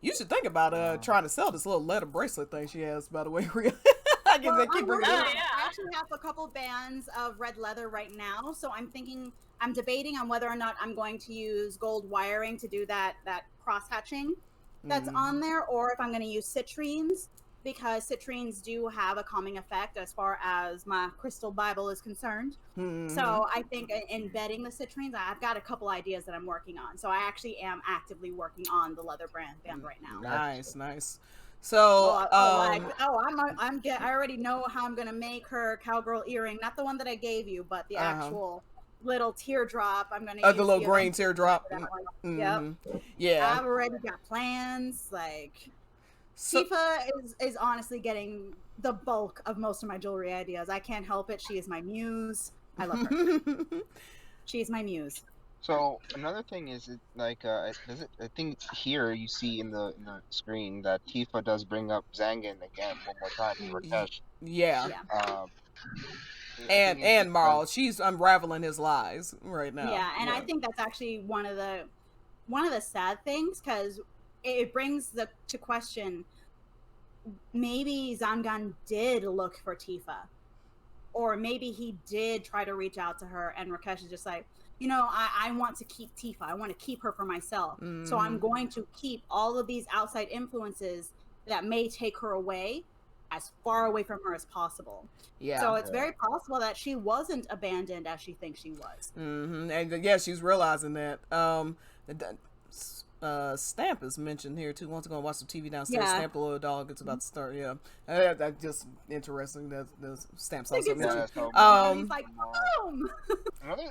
You should think about trying to sell this little letter bracelet thing she has, by the way. I guess they keep bringing it up. I actually have a couple bands of red leather right now, so I'm debating on whether or not I'm going to use gold wiring to do that cross hatching that's on there, or if I'm going to use citrines, because citrines do have a calming effect as far as my crystal Bible is concerned. So I think embedding the citrines, I've got a couple ideas that I'm working on. So I actually am actively working on the leather band right now. Nice. So, I already know how I'm gonna make her cowgirl earring. Not the one that I gave you, but the actual little teardrop. I'm gonna use the little green teardrop. Yep. Yeah. I've already got plans. Like, Tifa is honestly getting the bulk of most of my jewelry ideas. I can't help it. She is my muse. I love her. She is my muse. So another thing is, I think here you see in the screen that Tifa does bring up Zangan again one more time, Rakesh. Yeah. And Marl, she's unraveling his lies right now. Yeah, and I think that's actually one of the sad things, because it brings to question, maybe Zangan did look for Tifa, or maybe he did try to reach out to her, and Rakesh is just like, I want to keep Tifa. I want to keep her for myself. So I'm going to keep all of these outside influences that may take her away as far away from her as possible. Yeah. So it's very possible that she wasn't abandoned as she thinks she was. And she's realizing that. Stamp is mentioned here too. Once again, watch some TV downstairs. Stamp the little dog. It's about to start. Yeah, that's just interesting. That the Stamp's also mentioned. He's like, boom.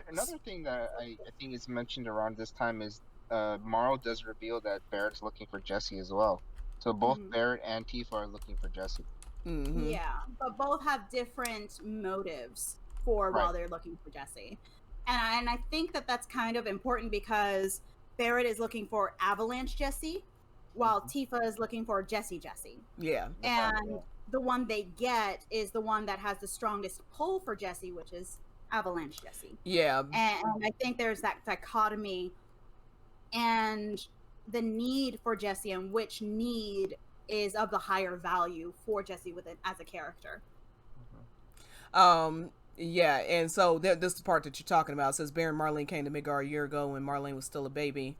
Another thing that I think is mentioned around this time is Marl does reveal that Barrett's looking for Jessie as well. So both Barrett and Tifa are looking for Jessie. Yeah, but both have different motives for while they're looking for Jessie, and I think that's kind of important, because Barrett is looking for Avalanche Jessie, while Tifa is looking for Jessie. Yeah. And the one they get is the one that has the strongest pull for Jessie, which is Avalanche Jessie. Yeah. And I think there's that dichotomy and the need for Jessie, and which need is of the higher value for Jessie as a character. Yeah, and so this is the part that you're talking about. It says Baron and Marlene came to Midgar a year ago when Marlene was still a baby.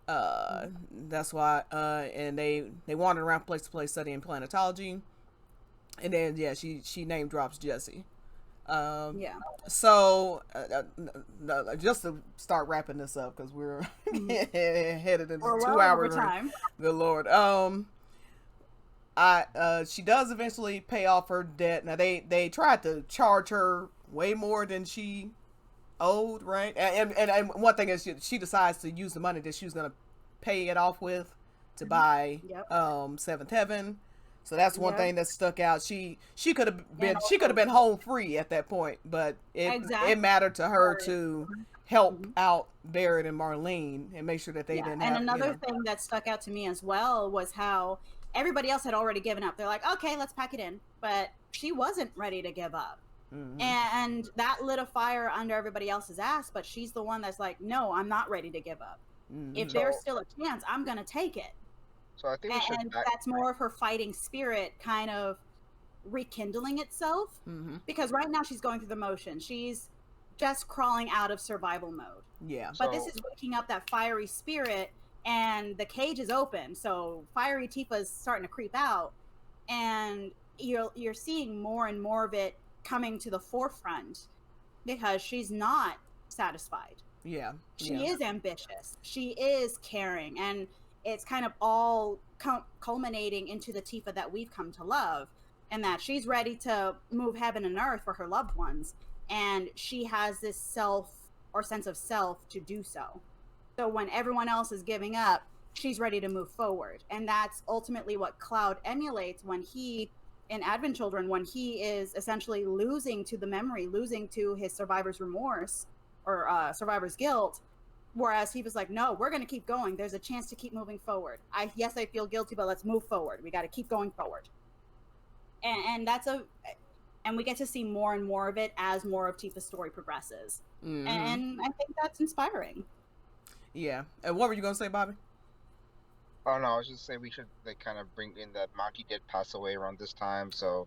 That's why, and they wandered around place to place studying planetology. And then, she name drops Jessie. So, just to start wrapping this up, because we're headed into 2 hours. Time. Good Lord. She does eventually pay off her debt. Now they tried to charge her way more than she owed, right? And one thing is she decides to use the money that she was gonna pay it off with to buy Seventh Heaven. So that's one thing that stuck out. She could have been home free at that point, but it mattered to her to help out Barrett and Marlene and make sure that they didn't have. And another thing that stuck out to me as well was how everybody else had already given up. They're like, okay, let's pack it in. But she wasn't ready to give up. And that lit a fire under everybody else's ass, but she's the one that's like, no, I'm not ready to give up. If there's still a chance, I'm going to take it. So I think that's more of her fighting spirit kind of rekindling itself. Because right now she's going through the motion. She's just crawling out of survival mode. Yeah. But this is waking up that fiery spirit, and the cage is open, so fiery Tifa's starting to creep out, and you're seeing more and more of it coming to the forefront, because she's not satisfied. She is ambitious, she is caring, and it's kind of all culminating into the Tifa that we've come to love, and that she's ready to move heaven and earth for her loved ones, and she has this sense of self to do so. So when everyone else is giving up, she's ready to move forward. And that's ultimately what Cloud emulates when he, in Advent Children, when he is essentially losing to the memory, losing to his survivor's remorse or survivor's guilt. Whereas he was like, no, we're going to keep going. There's a chance to keep moving forward. Yes, I feel guilty, but let's move forward. We got to keep going forward. And we get to see more and more of it as more of Tifa's story progresses. Mm-hmm. And I think that's inspiring. Yeah. And what were you going to say, Bobby? Oh no, I was just saying we should like kind of bring in that Monty did pass away around this time, so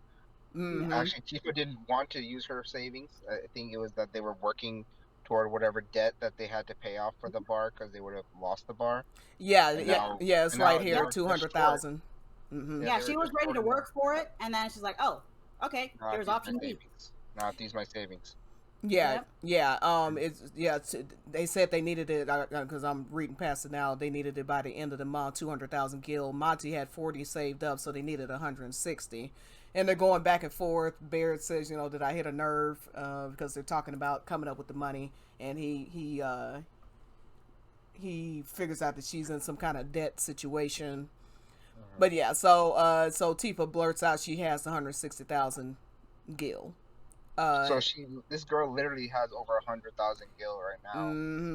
actually Tifa didn't want to use her savings. I think it was that they were working toward whatever debt that they had to pay off for the bar because they would have lost the bar. Yeah, it's right here, 200,000. Mm-hmm. Yeah, she was ready to work for it, and then she's like, "Oh, okay, there's option B. Not use my savings." Yeah. They said they needed it because I'm reading past it now. They needed it by the end of the month, 200,000 gil. Monty had 40 saved up, so they needed 160. And they're going back and forth. Barrett says, did I hit a nerve? Because they're talking about coming up with the money, and he figures out that she's in some kind of debt situation. But yeah, so Tifa blurts out she has 160,000 gil. So this girl literally has over 100,000 gil right now.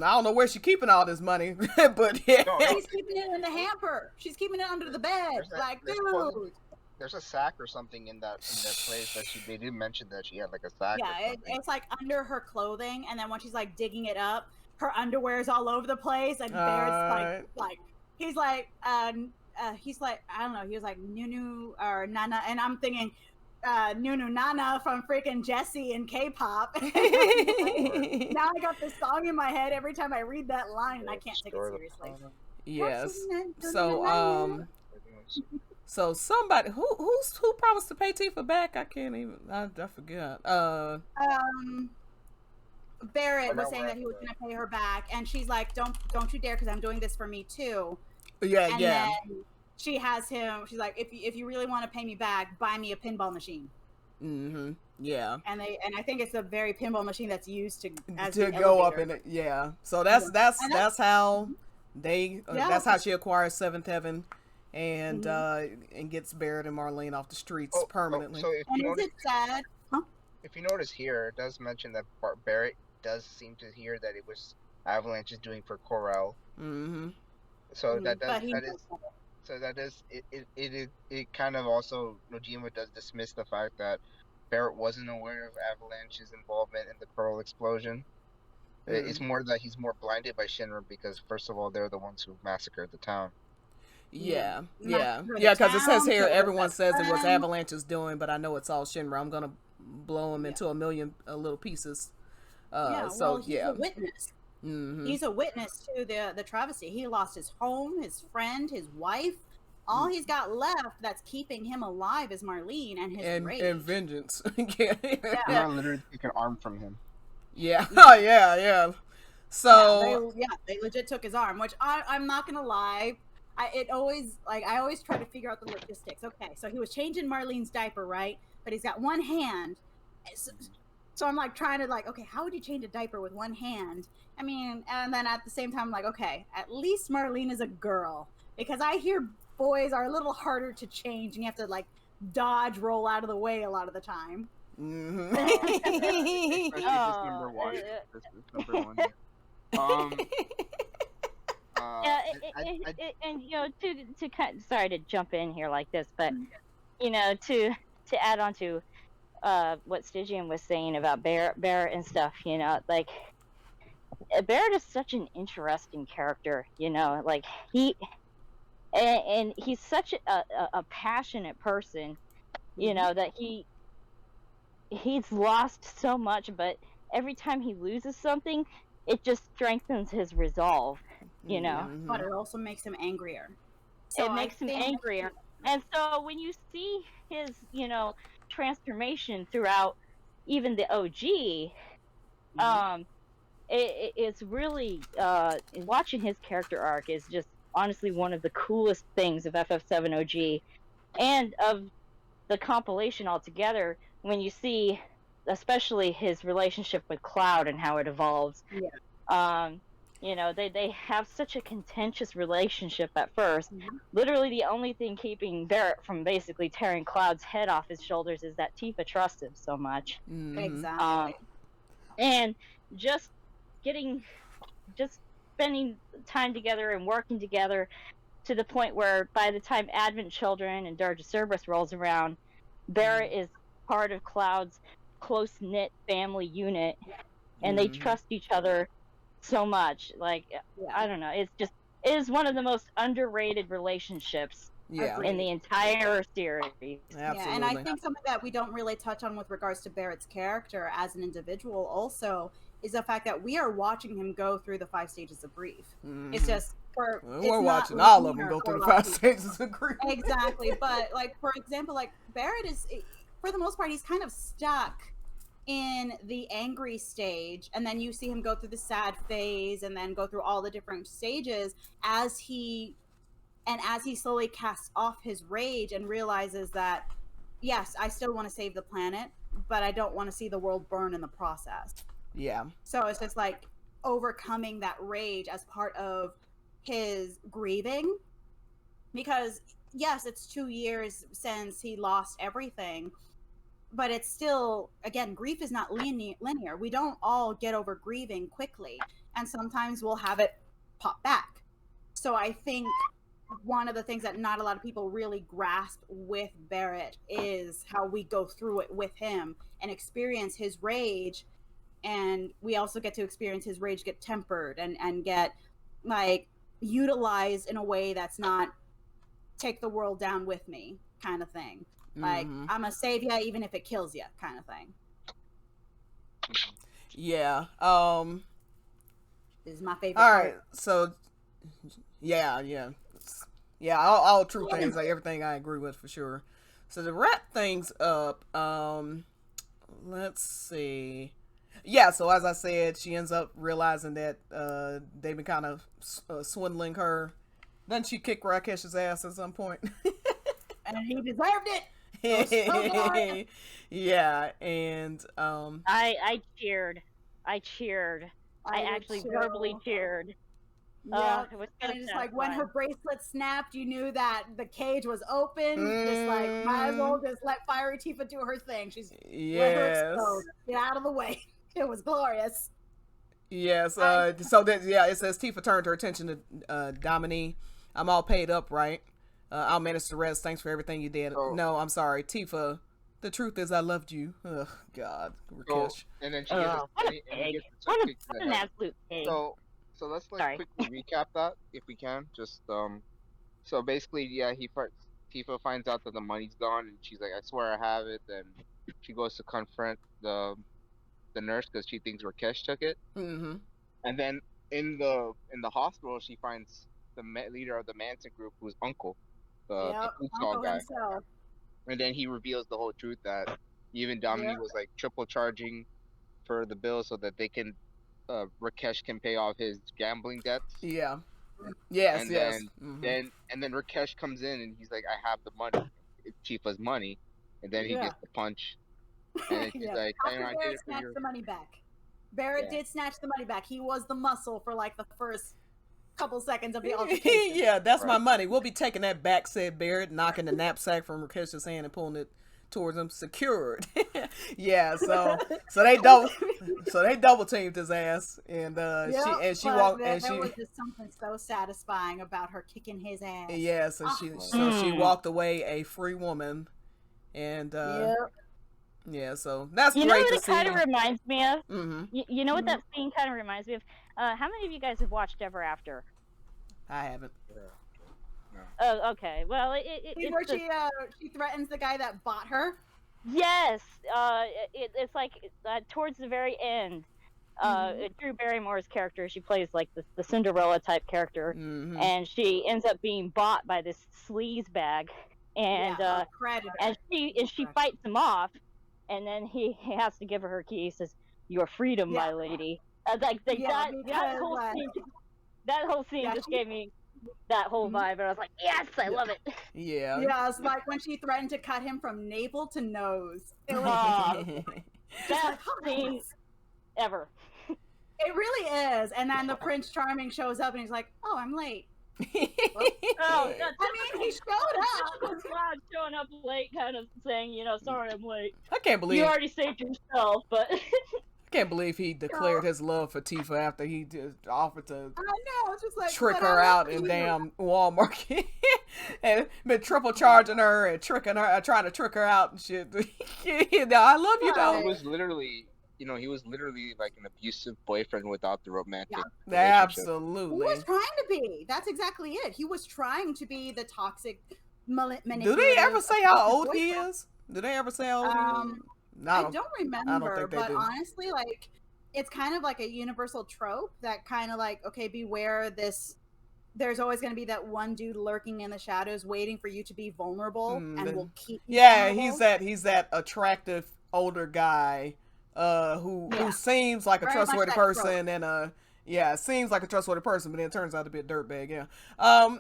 I don't know where she's keeping all this money, but yeah. She's keeping it in the hamper. She's keeping it under the bed. Dude. There's a sack or something in that place that they did mention that she had like a sack. Yeah, it's like under her clothing, and then when she's like digging it up, her underwear is all over the place, and Barrett's like he's like I don't know, he was like Nunu or Nana, and I'm thinking Nunu Nana from freaking Jessie and K-pop. Now I got this song in my head every time I read that line, and I can't take it seriously. Yes. So somebody who promised to pay Tifa back? I can't even. I forgot. Barrett was saying that he was going to pay her back, and she's like, "Don't you dare, because I'm doing this for me too." Yeah, and then she has him. She's like, "If you really want to pay me back, buy me a pinball machine." Mm-hmm. Yeah. And I think it's a very pinball machine that's used to go up in it. Yeah. So that's how they. That's how she acquires Seventh Heaven. And gets Barrett and Marlene off the streets permanently. So if you notice, is it sad? Huh? If you notice here, it does mention that Barrett does seem to hear that it was Avalanche is doing for Corel. Mm-hmm. So that it kind of also Nojima does dismiss the fact that Barrett wasn't aware of Avalanche's involvement in the Corel explosion. Mm-hmm. It's more that he's more blinded by Shinra because first of all they're the ones who massacred the town. Yeah, because it says here, everyone says it was Avalanche's doing, but I know it's all Shinra. I'm gonna blow him into a million little pieces. He's a witness. Mm-hmm. He's a witness to the travesty. He lost his home, his friend, his wife. All he's got left that's keeping him alive is Marlene and his rage. And vengeance. I literally take an arm from him. Yeah. Oh, yeah. So... they legit took his arm, which I'm not gonna lie. I always try to figure out the logistics. Okay, so he was changing Marlene's diaper, right? But he's got one hand. So I'm like trying to okay, how would you change a diaper with one hand? I mean, and then at the same time, I'm like, okay, at least Marlene is a girl. Because I hear boys are a little harder to change and you have to dodge, roll out of the way a lot of the time. Mm-hmm. Especially this number one. This is number one. To kind sorry to jump in here like this, but to add on to what Stygian was saying about Barrett and stuff, Barrett is such an interesting character, he's such a passionate person, that he's lost so much, but every time he loses something, it just strengthens his resolve. But it also makes him angrier. So it makes him angrier. And so when you see his, transformation throughout even the OG, it's really, watching his character arc is just honestly one of the coolest things of FF7 OG and of the compilation altogether when you see especially his relationship with Cloud and how it evolves. You know, they have such a contentious relationship at first. Literally, the only thing keeping Barrett from basically tearing Cloud's head off his shoulders is that Tifa trusts him so much. Exactly. And just spending time together and working together to the point where by the time Advent Children and Dirge of Cerberus rolls around, Barrett is part of Cloud's close-knit family unit, and they trust each other so much. Like, I don't know, it is one of the most underrated relationships in the entire series. Absolutely. Yeah, and I think something that we don't really touch on with regards to Barrett's character as an individual also is the fact that we are watching him go through the 5 stages of grief. It's just we're watching all of them go through the 5 stages of grief. Exactly, but like for example, like Barrett is, for the most part, he's kind of stuck in the angry stage, and then you see him go through the sad phase and then go through all the different stages as he slowly casts off his rage and realizes that yes, I still want to save the planet, but I don't want to see the world burn in the process. Yeah. So it's just like overcoming that rage as part of his grieving, because yes, it's 2 years since he lost everything, but it's still, again, grief is not linear. We don't all get over grieving quickly, and sometimes we'll have it pop back. So I think one of the things that not a lot of people really grasp with Barrett is how we go through it with him and experience his rage, and we also get to experience his rage get tempered and get like utilized in a way that's not take the world down with me kind of thing. Like, I'm gonna save you even if it kills you kind of thing. Yeah. This is my favorite all part. right, so yeah, all true things, like everything I agree with for sure. So to wrap things up, let's see. Yeah, so as I said, she ends up realizing that they've been kind of swindling her. Doesn't she kick Rakesh's ass at some point? And he deserved it. Yeah, and I cheered. I actually verbally cheered. Yeah, and it's like when her bracelet snapped, you knew that the cage was open. Just like, might as well just let Fiery Tifa do her thing. She's let her explode. Get out of the way. It was glorious. Yes. So that it says Tifa turned her attention to Domini. I'm all paid up, right? I'll manage the rest. Thanks for everything you did. Oh. No, I'm sorry, Tifa. The truth is, I loved you. Ugh, God, Rakesh. And then she what an absolute pig. So let's quickly recap that if we can. Just so basically, Tifa finds out that the money's gone, and she's like, I swear I have it. Then she goes to confront the nurse because she thinks Rakesh took it. Mm-hmm. And then in the hospital, she finds the leader of the Manson group, who's Uncle, the food stall guy. Himself. And then he reveals the whole truth that even Dominique was like triple charging for the bill so that they can, Rakesh can pay off his gambling debts. Yeah. Yes. And yes. then Rakesh comes in and he's like, I have the money, it's Tifa's money, and then he gets the punch. And then she's like, I did it for snatched the money back. Barrett did snatch the money back. He was the muscle for like the first couple seconds of the altercation. Yeah, that's my money. We'll be taking that back, said Barrett, knocking the knapsack from Rakesh's hand and pulling it towards him. Secured. Yeah, so they double teamed his ass, and she walked, and there was just something so satisfying about her kicking his ass. Yeah, so she walked away a free woman, and yeah, so that's great to see. You know what it kind of reminds me of? Mm-hmm. You know what that scene kind of reminds me of? How many of you guys have watched Ever After? I haven't. No. Oh, okay. Well, it's where she threatens the guy that bought her. Yes. It's like towards the very end. Drew Barrymore's character, she plays like the Cinderella type character, and she ends up being bought by this sleaze bag, and she fights him off. And then he has to give her her key. He says, "Your freedom, my lady." That whole scene just gave me that whole vibe, and I was like, "Yes, I love it." Yeah. Yeah, it's like when she threatened to cut him from navel to nose. It was best scene ever. It really is. And then the Prince Charming shows up and he's like, "Oh, I'm late." Oh, yeah, I mean, he showed up. Cloud showing up late, kind of saying, you know, sorry I'm late. I can't believe You already saved yourself, but I can't believe he declared his love for Tifa after he just offered to I know. It's just like trick but her I out love in you. damn Walmart and been triple charging her and tricking her, trying to trick her out and shit. I love you though. He was literally, he was literally like an abusive boyfriend without the romantic relationship. He Absolutely. was trying to be. That's exactly it. He was trying to be the toxic manipulative. Do they ever say how old he boyfriend. is? Do they ever say how old he is? No, I don't remember, think they but do. honestly, like, it's kind of like a universal trope that kind of like, okay, beware this. There's always going to be that one dude lurking in the shadows, waiting for you to be vulnerable, and will keep. You vulnerable. he's that attractive older guy, who seems like a Very much trustworthy that person and seems like a trustworthy person, but then turns out to be a dirtbag. Yeah.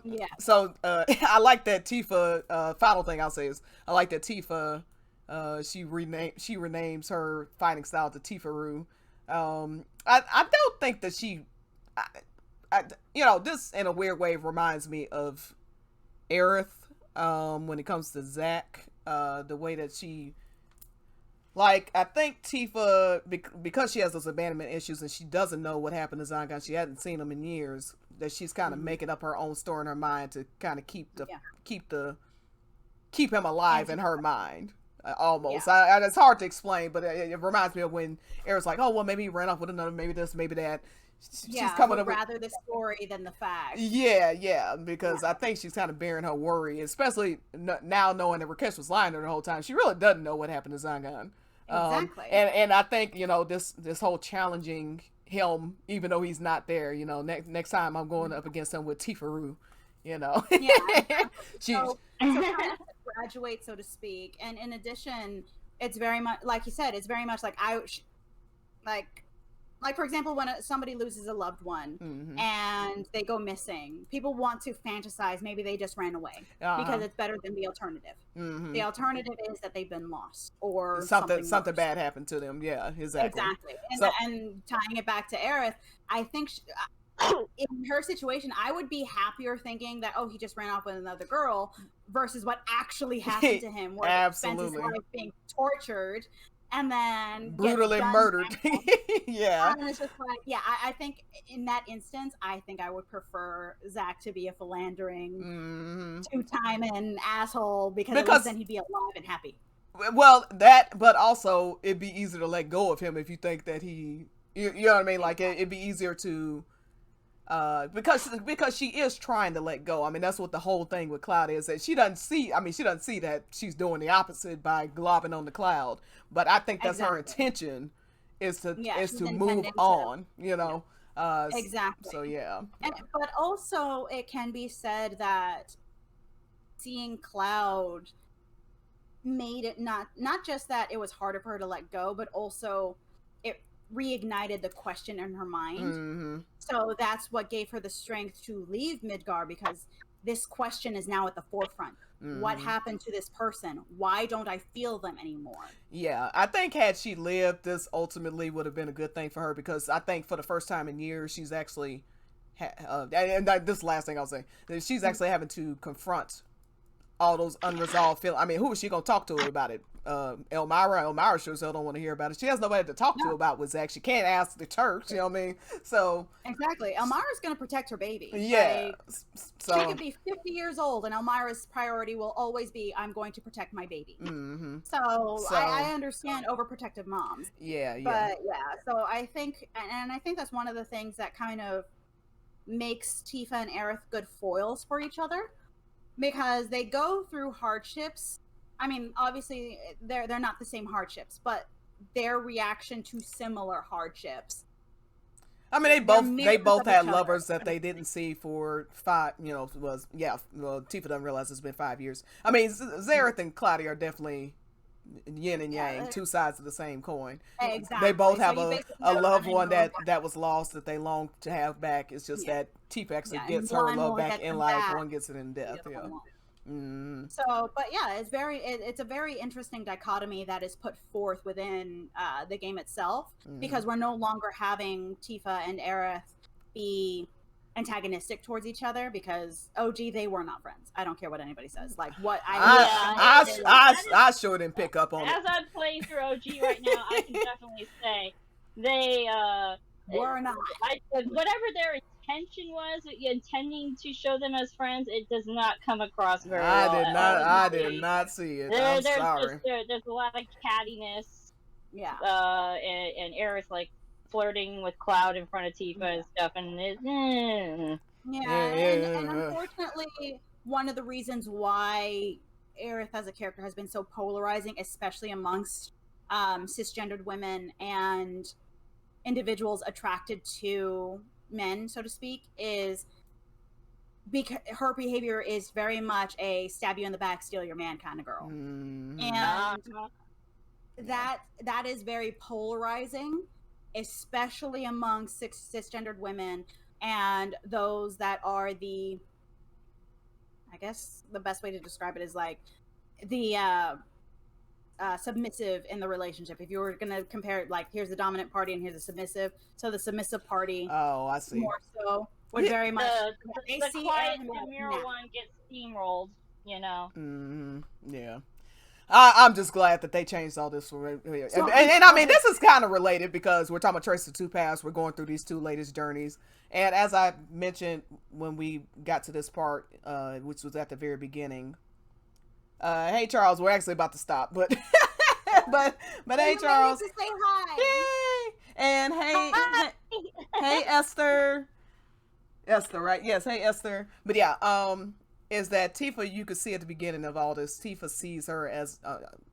Yeah. So I like that Tifa. Final thing I'll say is I like that Tifa. She renames her fighting style to Tifa-Ru. I don't think that she. This in a weird way reminds me of Aerith, when it comes to Zack, the way that she, like, I think Tifa, because she has those abandonment issues and she doesn't know what happened to Zangan, she hadn't seen him in years, that she's kind of making up her own story in her mind to kind of keep him alive in her mind. Almost. Yeah. It's hard to explain, but it reminds me of when Aerith's like, oh, well, maybe he ran off with another, maybe this, maybe that. She's coming up rather the story than the fact. Yeah, because I think she's kind of bearing her worry, especially now knowing that Rakesh was lying to her the whole time. She really doesn't know what happened to Zangan. Exactly. And I think, this whole challenging him, even though he's not there, next time I'm going up against him with Tifa-Ru, Yeah. So kind of graduate, so to speak. And in addition, it's very much, like you said, it's very much like like, for example, when somebody loses a loved one and they go missing, people want to fantasize maybe they just ran away because it's better than the alternative. The alternative is that they've been lost or something bad happened to them. Yeah, exactly. And tying it back to Aerith, I think in her situation, I would be happier thinking that, oh, he just ran off with another girl versus what actually happened to him, where he spent his life being tortured and then brutally murdered. Yeah. And it's just like, I think in that instance, I think I would prefer Zack to be a philandering, two-timing asshole because then he'd be alive and happy. Well, but also it'd be easier to let go of him if you think that you know what I mean? Like it'd be easier to, because she is trying to let go. I mean, that's what the whole thing with Cloud is, that she doesn't see that she's doing the opposite by globbing on the Cloud. But I think that's her intention is to move on, Exactly. So yeah. But also it can be said that seeing Cloud made it not just that it was harder for her to let go, but also it reignited the question in her mind. So that's what gave her the strength to leave Midgar, because this question is now at the forefront. What happened to this person? Why don't I feel them anymore? Yeah, I think had she lived, this ultimately would have been a good thing for her, because I think for the first time in years, she's actually, and this last thing I'll say, she's actually having to confront all those unresolved feelings. I mean, who is she gonna talk to about it? Elmira sure as hell don't want to hear about it. She has nobody to talk to about with Zack. She can't ask the Turks, you know what I mean? So exactly, Elmira's gonna protect her baby. Yeah, so she could be 50 years old, and Elmira's priority will always be, I'm going to protect my baby. So I understand overprotective moms. Yeah. But so I think, and I think that's one of the things that kind of makes Tifa and Aerith good foils for each other, because they go through hardships. I mean, obviously, they're not the same hardships, but their reaction to similar hardships. I mean, they both had lovers that they didn't see for 5. Tifa doesn't realize it's been 5 years. I mean, Xerath and Claudia are definitely yin and yang, two sides of the same coin. Exactly. They both have a loved one that was lost that they long to have back. It's just that Tifa actually gets her love back in life, one gets it in death. So, but yeah, it's a very interesting dichotomy that is put forth within the game itself, because we're no longer having Tifa and Aerith be antagonistic towards each other, because OG, they were not friends. I don't care what anybody says. Like, what I sure didn't pick up on it. As I'm playing through OG right now, I can definitely say they were not. Whatever their intention was, intending to show them as friends, it does not come across very well. I did not see it. I'm sorry. There's a lot of cattiness. Yeah. And Aerith like flirting with Cloud in front of Tifa and stuff, and and unfortunately, one of the reasons why Aerith as a character has been so polarizing, especially amongst cisgendered women and individuals attracted to men, so to speak, is because her behavior is very much a stab you in the back, steal your man kind of girl. And that is very polarizing, especially among cisgendered women and those that are I guess the best way to describe it is like the submissive in the relationship. If you were going to compare it, like, here's the dominant party and here's the submissive. So the submissive party, I see, more so would very much the quiet demure one gets steamrolled, you know. Yeah. I'm just glad that they changed all this for and I mean, this is kind of related because we're talking about Trace the Two Paths. We're going through these two latest journeys, and as I mentioned when we got to this part, which was at the very beginning. Hey Charles, we're actually about to stop, but but hey Charles, say hi. Yay! And hey Esther, right? Yes, hey Esther. But yeah, is that Tifa, you could see at the beginning of all this, Tifa sees her as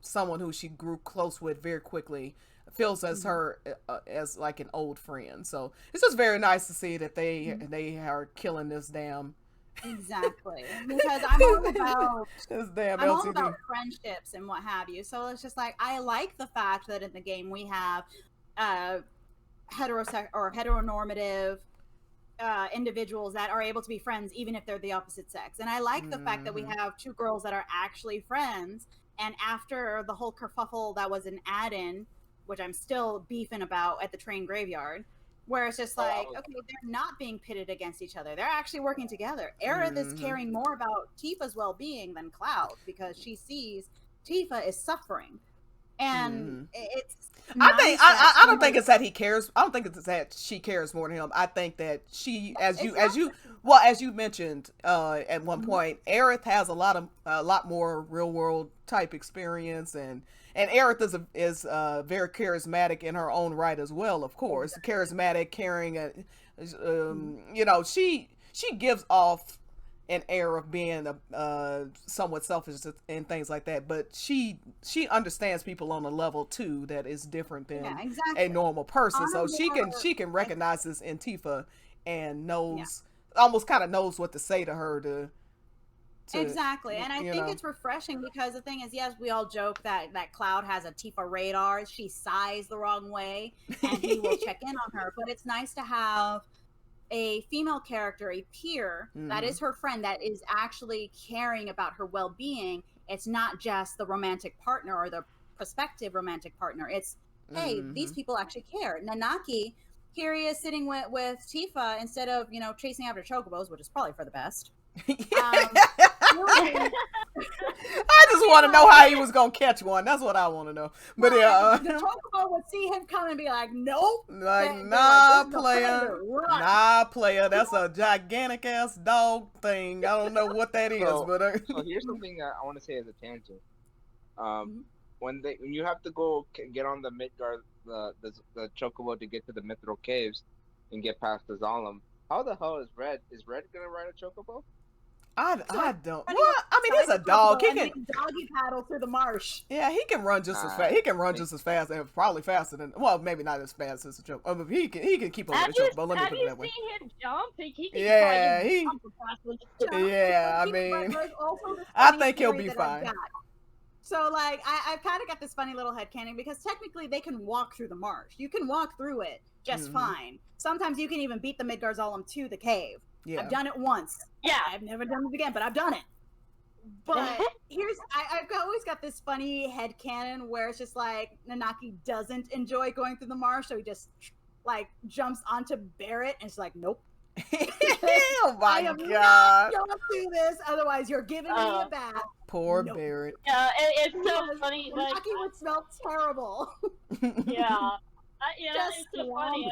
someone who she grew close with very quickly, feels as her as like an old friend. So it's just very nice to see that they are killing this damn. Exactly, because I'm all about all about friendships and what have you. So it's just like, I like the fact that in the game we have heteronormative individuals that are able to be friends even if they're the opposite sex, and I like the fact that we have two girls that are actually friends. And after the whole kerfuffle that was an add-in, which I'm still beefing about at the train graveyard, where it's just like, okay, they're not being pitted against each other. They're actually working together. Aerith is caring more about Tifa's well-being than Cloud, because she sees Tifa is suffering. And it's I don't think it's that he cares. I don't think it's that she cares more than him. I think that she, as you mentioned at one point, Aerith has a lot more real world type experience, and Aerith is very charismatic in her own right as well. Of course, charismatic, caring. You know, she gives off an air of being somewhat selfish and things like that, but she understands people on a level too that is different than a normal person. So she can recognize this in Tifa and knows almost kind of knows what to say to her to exactly. And I think it's refreshing, because the thing is, yes, we all joke that Cloud has a Tifa radar. She sighs the wrong way and he will check in on her, but it's nice to have a female character, a peer, that is her friend, that is actually caring about her well-being. It's not just the romantic partner or the prospective romantic partner. It's, hey, these people actually care. Nanaki, here he is sitting with Tifa instead of, chasing after chocobos, which is probably for the best. I just want to know how he was gonna catch one. That's what I want to know. But the chocobo would see him come and be like, "Nope." Nah, player. That's a gigantic ass dog thing. I don't know what that is, but so here's something that I want to say as a tangent. When you have to go get on the Midgard, the chocobo to get to the Mithril caves and get past the Zalem. How the hell is Red? Is Red gonna ride a chocobo? I don't. Well, I mean, he's a dog. He can doggy paddle through the marsh. Yeah, he can run just as fast. He can run just as fast, and probably faster than. Well, maybe not as fast as a chocobo. But he can keep up with a chocobo. Let me put it that way. Have you seen him jump? He can I mean, I think he'll be fine. So, like, I've kind of got this funny little headcanon, because technically they can walk through the marsh. You can walk through it just fine. Sometimes you can even beat the Midgard Zalem to the cave. Yeah. I've done it once. Yeah. I've never done it again, but I've done it. But I've always got this funny headcanon where it's just like Nanaki doesn't enjoy going through the marsh, so he just like jumps onto Barrett and it's like, nope. Oh my I am god. not going through this, otherwise you're giving me a bath. Poor Nope. Barrett. Yeah, it's so Yes, funny. Like, Nanaki would smell terrible. yeah, Just it's so funny.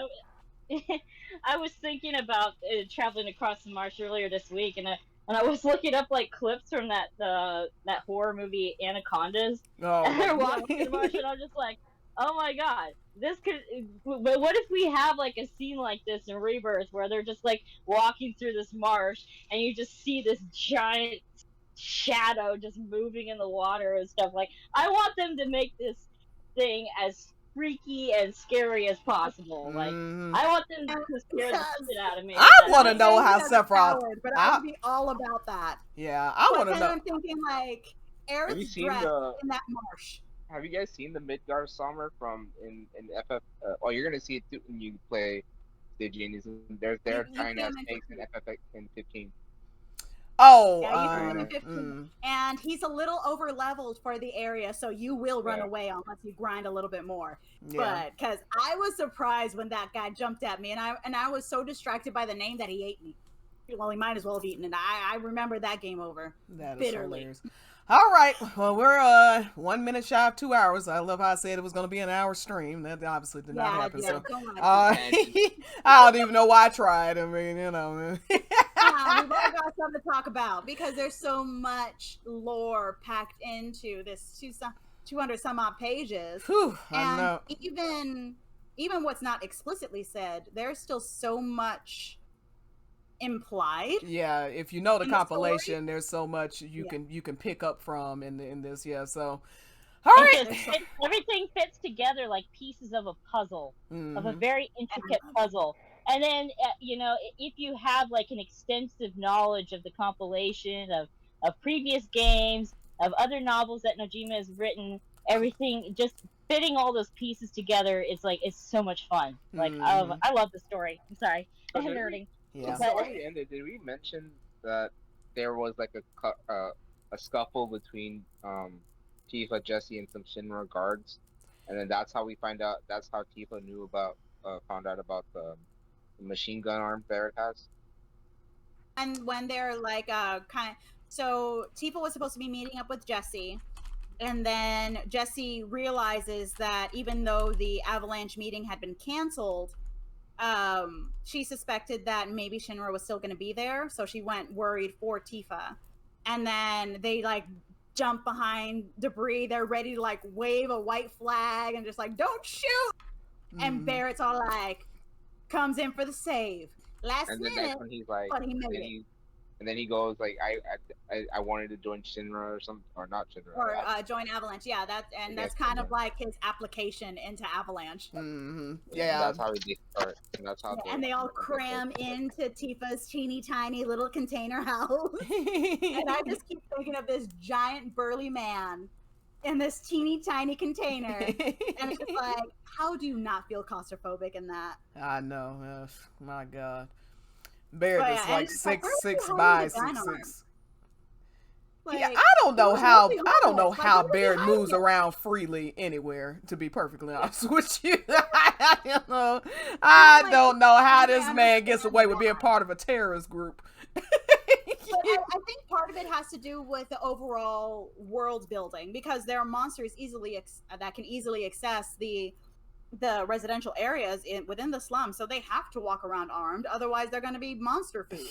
I was thinking about traveling across the marsh earlier this week, and I was looking up like clips from that horror movie Anacondas. Oh, And they're my walking through the marsh, and I'm just like, oh my god, this could. But what if we have like a scene like this in Rebirth where they're just like walking through this marsh, and you just see this giant shadow just moving in the water and stuff. Like, I want them to make this thing as freaky and scary as possible. Like, I want them to scare the shit out of me. I want to know how Sephiroth. But I would be all about that. Yeah, I want to know. I'm thinking like Aerith's dressed in that marsh. Have you guys seen the Midgar Summer from in FF? Oh, you're gonna see it too when you play Stygian. They're giant ass snakes in FF in 15. Oh, yeah, you 15. And he's a little over leveled for the area, so you will run away unless you grind a little bit more. Yeah. But because I was surprised when that guy jumped at me, and I was so distracted by the name that he ate me. Well, he might as well have eaten it. I remember that game over bitterly. Hilarious. All right, well, we're 1 minute shy of 2 hours. I love how I said it was going to be an hour stream. That obviously did not happen. So, I don't even know why I tried. I mean, you know. We've all got something to talk about because there's so much lore packed into this 200 some odd pages. Whew, and I know. even what's not explicitly said, there's still so much implied. Yeah, if you know the compilation, there's so much you can pick up from in this. Yeah, so all right. Everything fits together like pieces of a puzzle, of a very intricate puzzle. And then, you know, if you have like an extensive knowledge of the compilation of previous games, of other novels that Nojima has written, everything just fitting all those pieces together is like, it's so much fun. Like, I love the story. I'm sorry, I'm nerding. Yeah. The story ended. Did we mention that there was like a scuffle between Tifa, Jesse, and some Shinra guards, and then that's how we find out. That's how Tifa found out about the machine gun arm Barrett has. And when they're like so Tifa was supposed to be meeting up with Jesse, and then Jesse realizes that even though the Avalanche meeting had been canceled, she suspected that maybe Shinra was still going to be there, so she went worried for Tifa. And then they like jump behind debris. They're ready to like wave a white flag and just like, don't shoot. And Barrett's all like, comes in for the save. Last minute, that's when he's like, but he made it. And then he goes like, I wanted to join Shinra or something, or not Shinra, or join Avalanche. Yeah, that's kind of like his application into Avalanche. Yeah, that's how he did start, and that's how. And they all cram into Tifa's teeny tiny little container house. And I just keep thinking of this giant burly man in this teeny tiny container, and it's just like, how do you not feel claustrophobic in that? I know, my God. Barrett is like 6'6" by 6'6". Like, yeah, I don't know how Barrett moves around freely anywhere. To be perfectly honest with you, I don't know how this man gets away with being part of a terrorist group. But I think part of it has to do with the overall world building, because there are monsters that can easily access the residential areas within the slum, so they have to walk around armed, otherwise they're going to be monster food.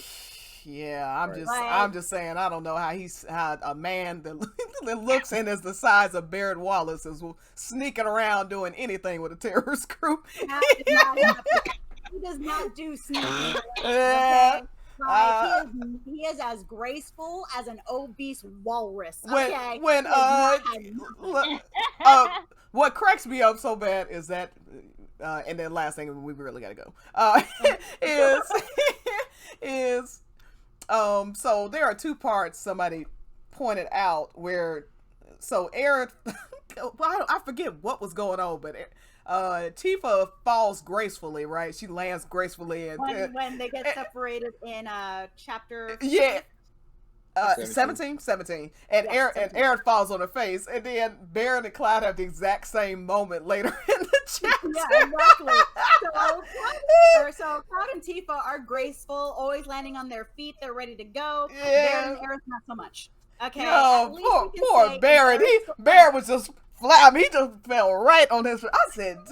Yeah, I'm just saying, I don't know how a man that looks and is the size of Barrett Wallace is sneaking around doing anything with a terrorist group. He does not do sneaking. Okay? He is as graceful as an obese walrus. Okay? What cracks me up so bad is that, and then last thing, we really gotta go, is so there are two parts somebody pointed out where, so Aaron, I forget what was going on, but Tifa falls gracefully, right? She lands gracefully, and when they get separated in chapter. Yeah. 17. And Yeah, Aaron falls on her face, and then Baron and Cloud have the exact same moment later in the chapter. Yeah, exactly. So Cloud and Tifa are graceful, always landing on their feet. They're ready to go. Yeah. Baron and Aerith, not so much. Okay. Yo, poor Baron. Baron was just flat. I mean, he just fell right on his. I said, In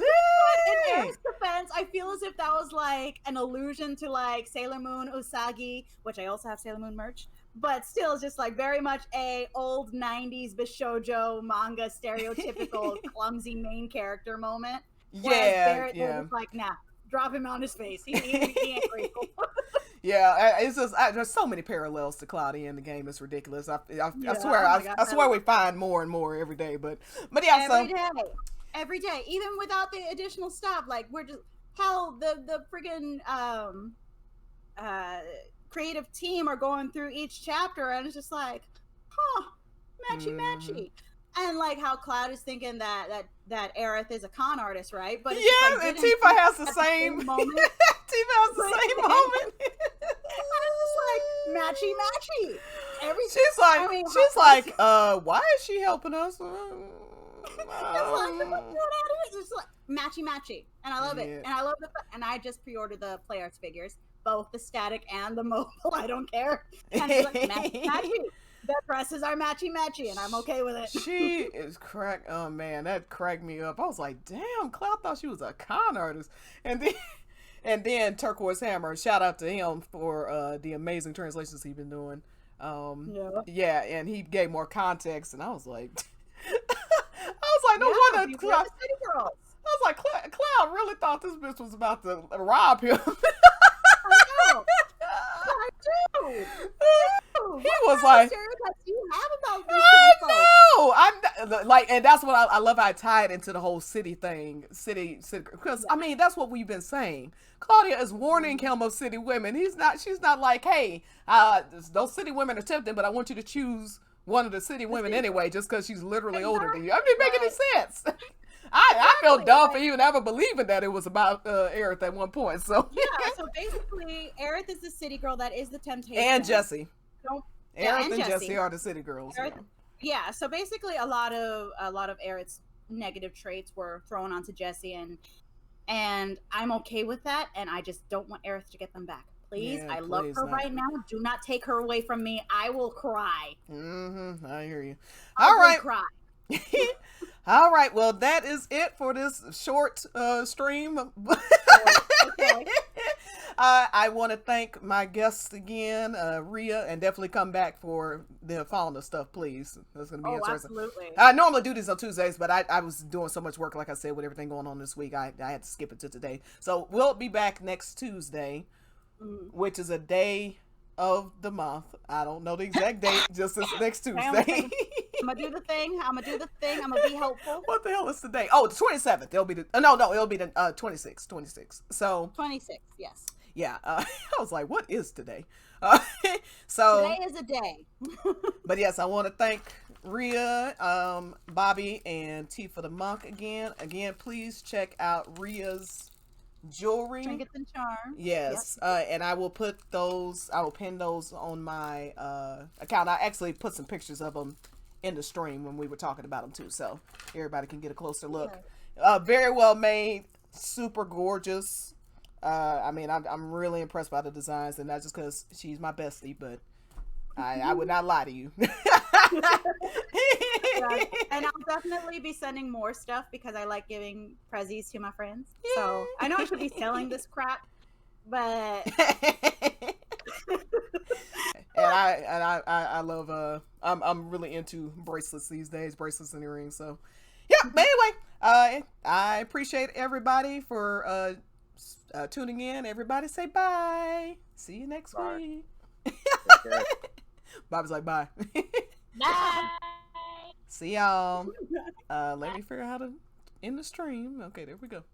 dang. Aerith's defense, I feel as if that was like an allusion to like Sailor Moon Usagi, which I also have Sailor Moon merch. But still, it's just like very much a old '90s Bishoujo manga stereotypical clumsy main character moment. Yeah. Was like, nah, drop him on his face. He ain't grateful. Yeah, it's just there's so many parallels to Cloudy in the game. It's ridiculous. I swear, oh my I swear we find more and more every day. But yeah, every day, even without the additional stuff, like we're just hell the friggin' creative team are going through each chapter, and it's just like, matchy. And like how Cloud is thinking that Aerith is a con artist, right? But it's and Tifa has the same moment. Tifa has the same moment. It's like matchy. She's like, why is she helping us? It's like matchy, and I love it. And I love and I just pre-ordered the Play Arts figures, both the static and the mobile. I don't care. And it's like matchy. The dresses are matchy, and I'm okay with it. She is crack. Oh man, that cracked me up. I was like, damn, Cloud thought she was a con artist, and then Turquoise Hammer. Shout out to him for the amazing translations he's been doing. Yeah, and he gave more context, and I was like, no wonder Cloud. I was like, Cloud really thought this bitch was about to rob him. I do. He was like, I know. Like, and that's what I love. I tie it into the whole city thing, city, because I mean that's what we've been saying. Claudia is warning him of city women. She's not like, hey, those city women are tempting, but I want you to choose one of the city women anyway, just because she's literally older than you. I mean, make any sense? I felt dumb for even ever believing that it was about Aerith at one point. So so basically, Aerith is the city girl that is the temptation, and Jessie. Aerith and Jessie are the city girls. Yeah. So basically, a lot of Aerith's negative traits were thrown onto Jessie, and I'm okay with that, and I just don't want Aerith to get them back. Please, I love her right now. Do not take her away from me. I will cry. I hear you. All right. Cry. All right. Well, that is it for this short stream. Okay. I want to thank my guests again, Ria, and definitely come back for the fauna stuff, please. That's going to be interesting. Absolutely. I normally do these on Tuesdays, but I was doing so much work, like I said, with everything going on this week. I had to skip it to today. So we'll be back next Tuesday, which is a day of the month. I don't know the exact date, just this next Tuesday. I'm gonna do the thing. I'm gonna be helpful. What the hell is today? Oh, the 27th. It'll be the it'll be the 26th. 26th. So 26th, yes. Yeah. I was like, what is today? So today is a day. But yes, I want to thank Ria, Bobby, and TifaTheMonk again. Again, please check out Ria's jewelry, Trinkets and charms. Yes. And I will pin those on my account. I actually put some pictures of them in the stream when we were talking about them too, so everybody can get a closer look. Very well made, super gorgeous. I mean, I'm really impressed by the designs, and not just because she's my bestie, but I would not lie to you. And I'll definitely be sending more stuff because I like giving prezzies to my friends. So I know I should be selling this crap, but I love I'm really into bracelets these days, bracelets and earrings. So yeah, but anyway, I appreciate everybody for tuning in. Everybody say bye. See you next week. Bobby's like bye. Bye. See y'all. Let me figure out how to end the stream. Okay, there we go.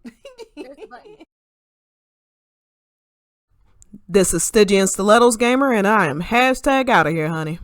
This is Stygian Stilettos Gamer, and I am # out of here, honey.